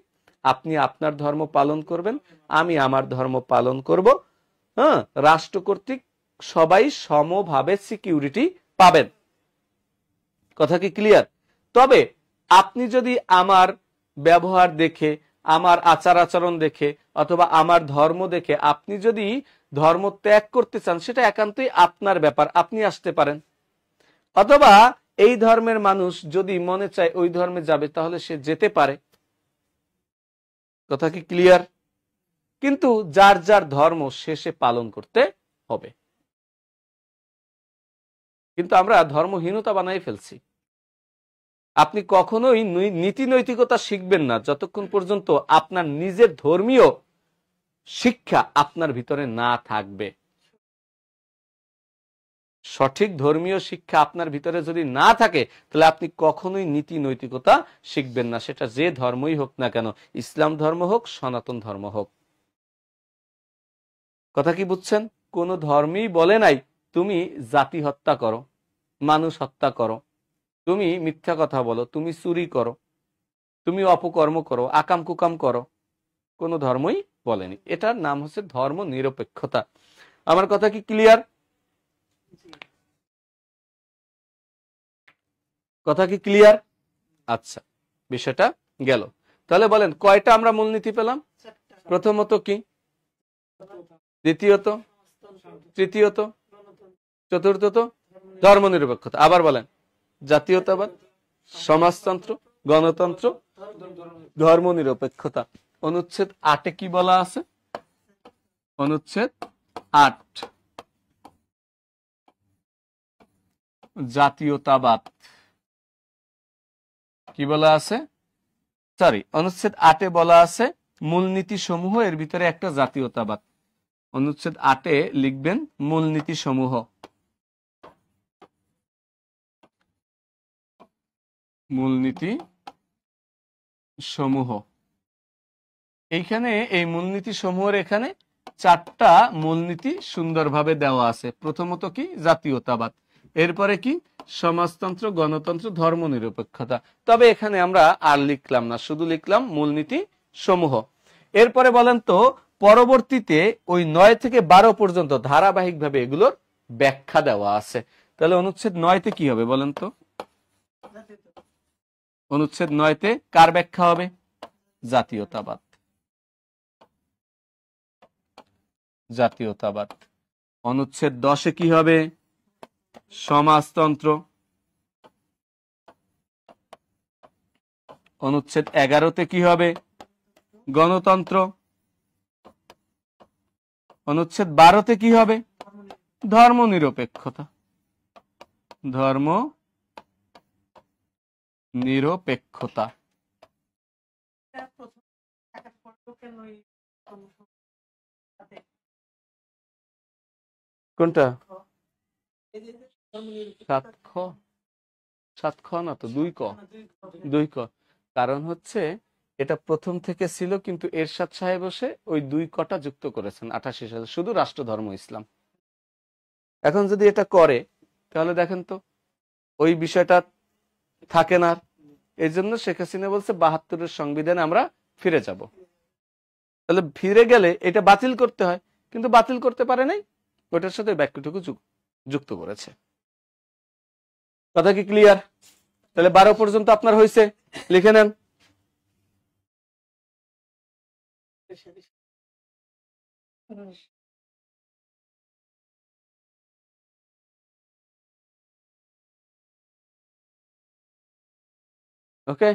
আপনি আপনার ধর্ম পালন করবেন, আমি আমার ধর্ম পালন করব। হ্যাঁ, রাষ্ট্র কর্তৃক সবাই সমভাবে সিকিউরিটি পাবেন। কথা কি ক্লিয়ার? তবে আপনি যদি আমার ব্যবহার দেখে, আমার আচার আচরণ দেখে অথবা আমার ধর্ম দেখে আপনি যদি ধর্ম ত্যাগ করতে চান সেটা একান্তই আপনার ব্যাপার, আপনি আসতে পারেন। অথবা এই ধর্মের মানুষ যদি মনে চায় ওই ধর্মে যাবে তাহলে সে যেতে পারে। কথা কি ক্লিয়ার? কিন্তু যার যার ধর্ম শেষে পালন করতে হবে। কিন্তু আমরা ধর্মহীনতা বানাই ফেলছি। আপনি কখনোই নীতি নৈতিকতা শিখবেন না যতক্ষণ পর্যন্ত আপনার নিজের ধর্মীয় শিক্ষা আপনার ভিতরে না থাকবে। সঠিক ধর্মীয় শিক্ষা আপনার ভিতরে যদি না থাকে তাহলে আপনি কখনোই নীতি নৈতিকতা শিখবেন না, সেটা যে ধর্মই হোক না কেন, ইসলাম ধর্ম হোক, সনাতন ধর্ম হোক। কথা কি বুঝছেন? কোন ধর্মই বলে নাই তুমি জাতি হত্যা করো, মানুষ হত্যা করো, তুমি মিথ্যা কথা বলো, তুমি চুরি করো, তুমি অপকর্ম করো, আকাম কুকাম করো। কোন ধর্মই বলেনি। এটার নাম হচ্ছে ধর্ম নিরপেক্ষতা। আমার কথা কি ক্লিয়ার? কথা কি ক্লিয়ার? আচ্ছা, বিষয়টা গেল। তাহলে বলেন কয়টা আমরা মূলনীতি পেলাম? প্রথমত কি, দ্বিতীয়ত, তৃতীয়ত, চতুর্থত ধর্মনিরপেক্ষতা। আবার বলেন জাতীয়তাবাদ, সমাজতন্ত্র, গণতন্ত্র, ধর্মনিরপেক্ষতা। অনুচ্ছেদ ৮-এ কি বলা আছে? অনুচ্ছেদ ৮ জাতীয়তাবাদ। কি বলা আছে? সরি, অনুচ্ছেদ ৮-এ বলা আছে মূলনীতি সমূহ, এর ভিতরে একটা জাতীয়তাবাদ। অনুচ্ছেদ ৮-এ লিখবেন মূলনীতি সমূহ। মূলনীতি সমূহ এইখানে, এই মূলনীতি সমূহের এখানে ৪টা মূলনীতি সুন্দরভাবে দেওয়া আছে। প্রথমত কি, জাতীয়তাবাদ, এরপরে কি, সমাজতন্ত্র, গণতন্ত্র, ধর্মনিরপেক্ষতা। তবে এখানে আমরা আর লিখলাম না, শুধু লিখলাম মূলনীতি সমূহ। এরপরে বলেন তো পরবর্তীতে ওই ৯ থেকে ১২ পর্যন্ত ধারাবাহিকভাবে এগুলোর ব্যাখ্যা দেওয়া আছে। তাহলে অনুচ্ছেদ ৯-তে কি হবে বলেন তো? অনুচ্ছেদ ৯-তে কার ব্যাখ্যা হবে? জাতীয়তাবাদ। জাতীয়তাবাদ। অনুচ্ছেদ ১০-এ কি হবে? সমাজতন্ত্র। অনুচ্ছেদ ১১-তে কি হবে? গণতন্ত্র। অনুচ্ছেদ ১২-তে কি হবে? ধর্মনিরপেক্ষতা। ধর্ম নিরপেক্ষতা। কোনটা? ৭ খ না তো, ২ ক। ২ ক। কারণ হচ্ছে এটা প্রথম থেকে ছিল, কিন্তু এরশাদ সাহেব বসে ওই ২ কটা যুক্ত করেছেন ৮৮ সালে, শুধু রাষ্ট্র ধর্ম ইসলাম। এখন যদি এটা করে তাহলে দেখেন তো ওই বিষয়টা থাকে না। এই জন্য শেখ হাসিনা বলছে ৭২-এর সংবিধানে আমরা ফিরে যাব। তাহলে ফিরে গেলে এটা বাতিল করতে হয়, কিন্তু বাতিল করতে পারে নাই, ওটার সাথে বাক্যটুকু যুক্ত করেছে। কথা কি ক্লিয়ার? তাহলে ১২ পর্যন্ত আপনার হয়েছে, লিখে নেন। ওকে,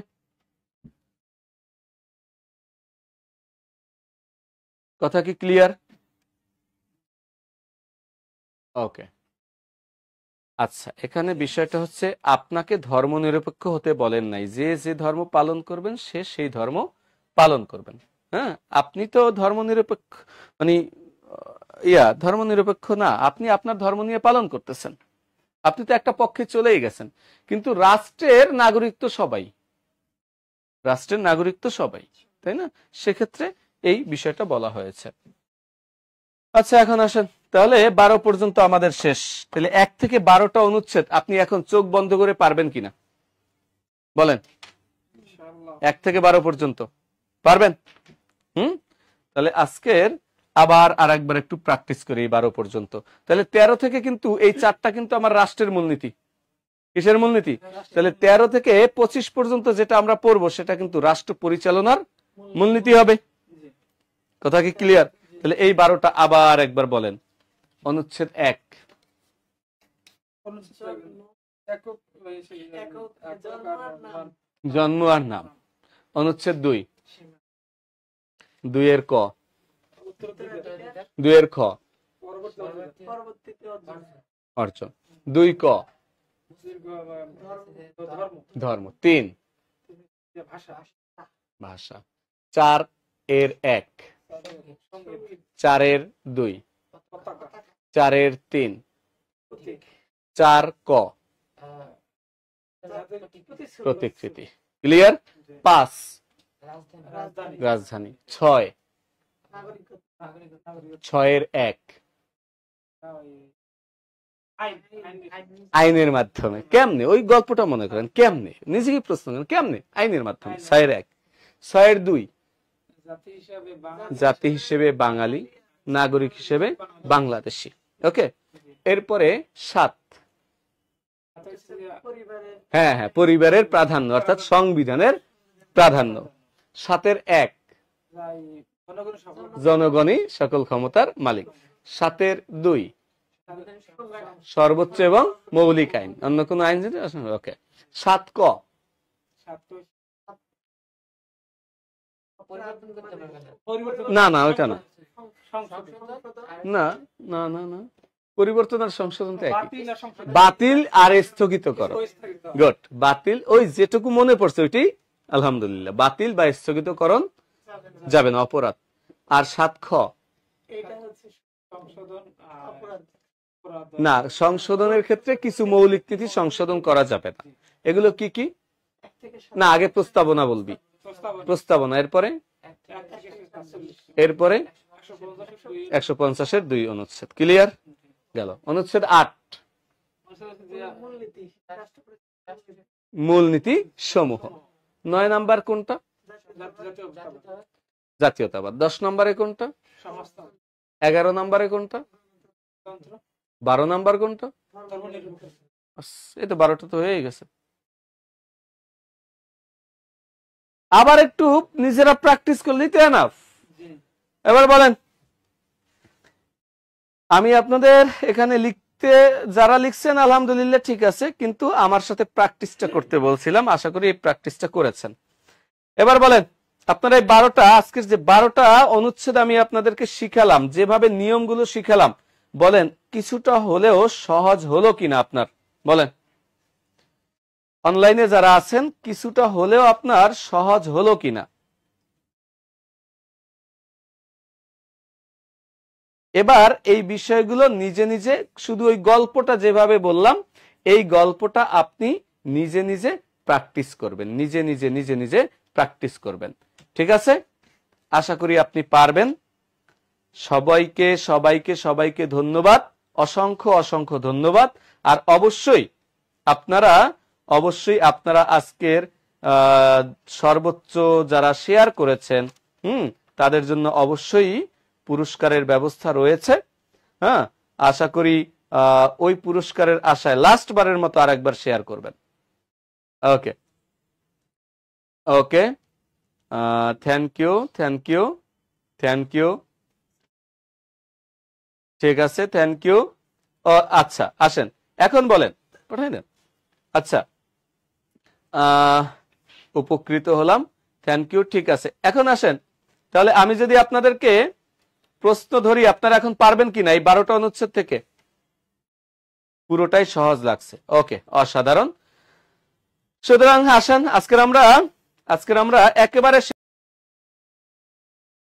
কথা কি ক্লিয়ার? ওকে, আচ্ছা, এখানে বিষয়টা হচ্ছে আপনাকে ধর্ম নিরপেক্ষ হতে বলেন নাই, যে যে ধর্ম পালন করবেন সে সেই ধর্ম পালন করবেন। হ্যাঁ, আপনি তো ধর্ম নিরপেক্ষ, মানে ধর্ম নিরপেক্ষ না, আপনি আপনার ধর্ম নিয়ে পালন করতেছেন, আপনি তো একটা পক্ষে চলেই গেছেন। কিন্তু রাষ্ট্রের নাগরিক তো সবাই, রাষ্ট্রের নাগরিক তো সবাই, তাই না? সেক্ষেত্রে এই বিষয়টা বলা হয়েছে। আচ্ছা, এখন আসেন, তাহলে ১২ পর্যন্ত আমাদের শেষ। তাহলে ১ থেকে ১২টা অনুচ্ছেদ আপনি এখন চোখ বন্ধ করে পারবেন কিনা বলেন? ১ থেকে ১২ পর্যন্ত পারবেন? তাহলে আজকের আবার আরেকবার একটু প্র্যাকটিস করি ১২ পর্যন্ত। তাহলে ১৩ থেকে কিন্তু এই ৪টা কিন্তু আমার রাষ্ট্রের মূলনীতি। কিসের মূলনীতি? তাহলে ১৩ থেকে ২৫ পর্যন্ত যেটা আমরা পড়বো সেটা কিন্তু রাষ্ট্র পরিচালনার মূলনীতি হবে। কথা কি ক্লিয়ার? তাহলে এই ১২টা আবার একবার বলেন। অনুচ্ছেদ ১ জন্ম আর নাম। অনুচ্ছেদ ২ 2 এর ক, 2 এর খ, অর্জন, 2 ক, ধর্ম, 3 ভাষা, 4 এর 1, 4 এর 2, 4 এর 3, 4 ক, প্রতিকৃতি। ক্লিয়ার? 5 রাজধানী, 6 এর 1 আইনের মাধ্যমে। কেমনে? ওই গল্পটা মনে করেন, কেমনে নিজেকে প্রশ্ন করেন, কেমনে আইনের মাধ্যমে। 6 এর 1, 6 এর 2 জাতি হিসেবে বাঙালি, নাগরিক হিসেবে বাংলাদেশি। ওকে, এরপরে 7, হ্যাঁ হ্যাঁ, পরিবারের প্রাধান্য অর্থাৎ সংবিধানের প্রাধান্য। 7 এর 1 জনগণই সকল ক্ষমতার মালিক। 7 এর 2 সর্বোচ্চ এবং মৌলিক আইন, অন্য কোন আইন যদি। ওকে, 7 ক না না, ওইটা না, না না না না, পরিবর্তন আর সংশোধন তো একই। বাতিল আর স্থগিত করো। গুড, বাতিল ওই যেটুকু মনে পড়ছে ওইটাই আলহামদুলিল্লাহ। বাতিল বা স্থগিতকরণ যাবে না, অপরাধ। আর 7 খ না, সংশোধনের ক্ষেত্রে কিছু মৌলিক নীতি সংশোধন করা যাবে না। এগুলো কি কি? না, আগে প্রস্তাবনা বলবি, প্রস্তাবনা। এরপরে 150-এর 2 অনুচ্ছেদ। ক্লিয়ার গেল। অনুচ্ছেদ 8 মূলনীতি সমূহ। 9 নাম্বার কোনটা? জাতীয়তাবাদ। 10 নম্বরে কোনটা? 11 নম্বরে কোনটা? 12 নাম্বার কোনটা? এই তো 12টা তো হয়ে গেছে। আবার একটু নিজেরা প্র্যাকটিস করলেই তো এনাফ। এবার বলেন, আমি আপনাদের এখানে লিখতে, যারা লিখছেন আলহামদুলিল্লাহ ঠিক আছে, কিন্তু আমার সাথে প্র্যাকটিসটা করতে বলছিলাম, আশা করি এই প্র্যাকটিসটা করেছেন। এবার বলেন, আপনারা এই 12টা, আজকের যে 12টা অনুচ্ছেদ আমি আপনাদেরকে শিখালাম, যেভাবে নিয়মগুলো শিখালাম, বলেন কিছুটা হলেও সহজ হলো কিনা আপনার? বলেন, অনলাইনে যারা আছেন, কিছুটা হলেও আপনার সহজ হলো কিনা? এবার এই বিষয়গুলো নিজে নিজে, শুধু ওই গল্পটা যেভাবে বললাম, এই গল্পটা আপনি নিজে নিজে প্র্যাকটিস করবেন, নিজে নিজে নিজে নিজে প্র্যাকটিস করবেন। ঠিক আছে? আশা করি আপনি পারবেন। সবাইকে সবাইকে সবাইকে ধন্যবাদ, অসংখ্য অসংখ্য ধন্যবাদ। আর অবশ্যই আপনারা আজকের সর্বোচ্চ যারা শেয়ার করেছেন, তাদের জন্য অবশ্যই পুরস্কারের ব্যবস্থা রয়েছে। হ্যাঁ, আশা করি ওই পুরস্কারের আশায় লাস্ট বারের মতো আরেকবার শেয়ার করবেন। Okay okay, thank you thank you thank you. ঠিক আছে, থ্যাংক ইউ। আচ্ছা, আসেন এখন বলেন, পাঠাই দেন। আচ্ছা, উপকৃত হলাম, থ্যাংক ইউ। ঠিক আছে, এখন আসেন তাহলে আমি যদি আপনাদেরকে প্রশ্ন ধরি, আপনারা এখন পারবেন কিনা এই 12টা অনুচ্ছেদ থেকে? পুরোটাই সহজ লাগছে। ওকে, অসাধারণ। সুতরাং আসেন আজকের আমরা একেবারে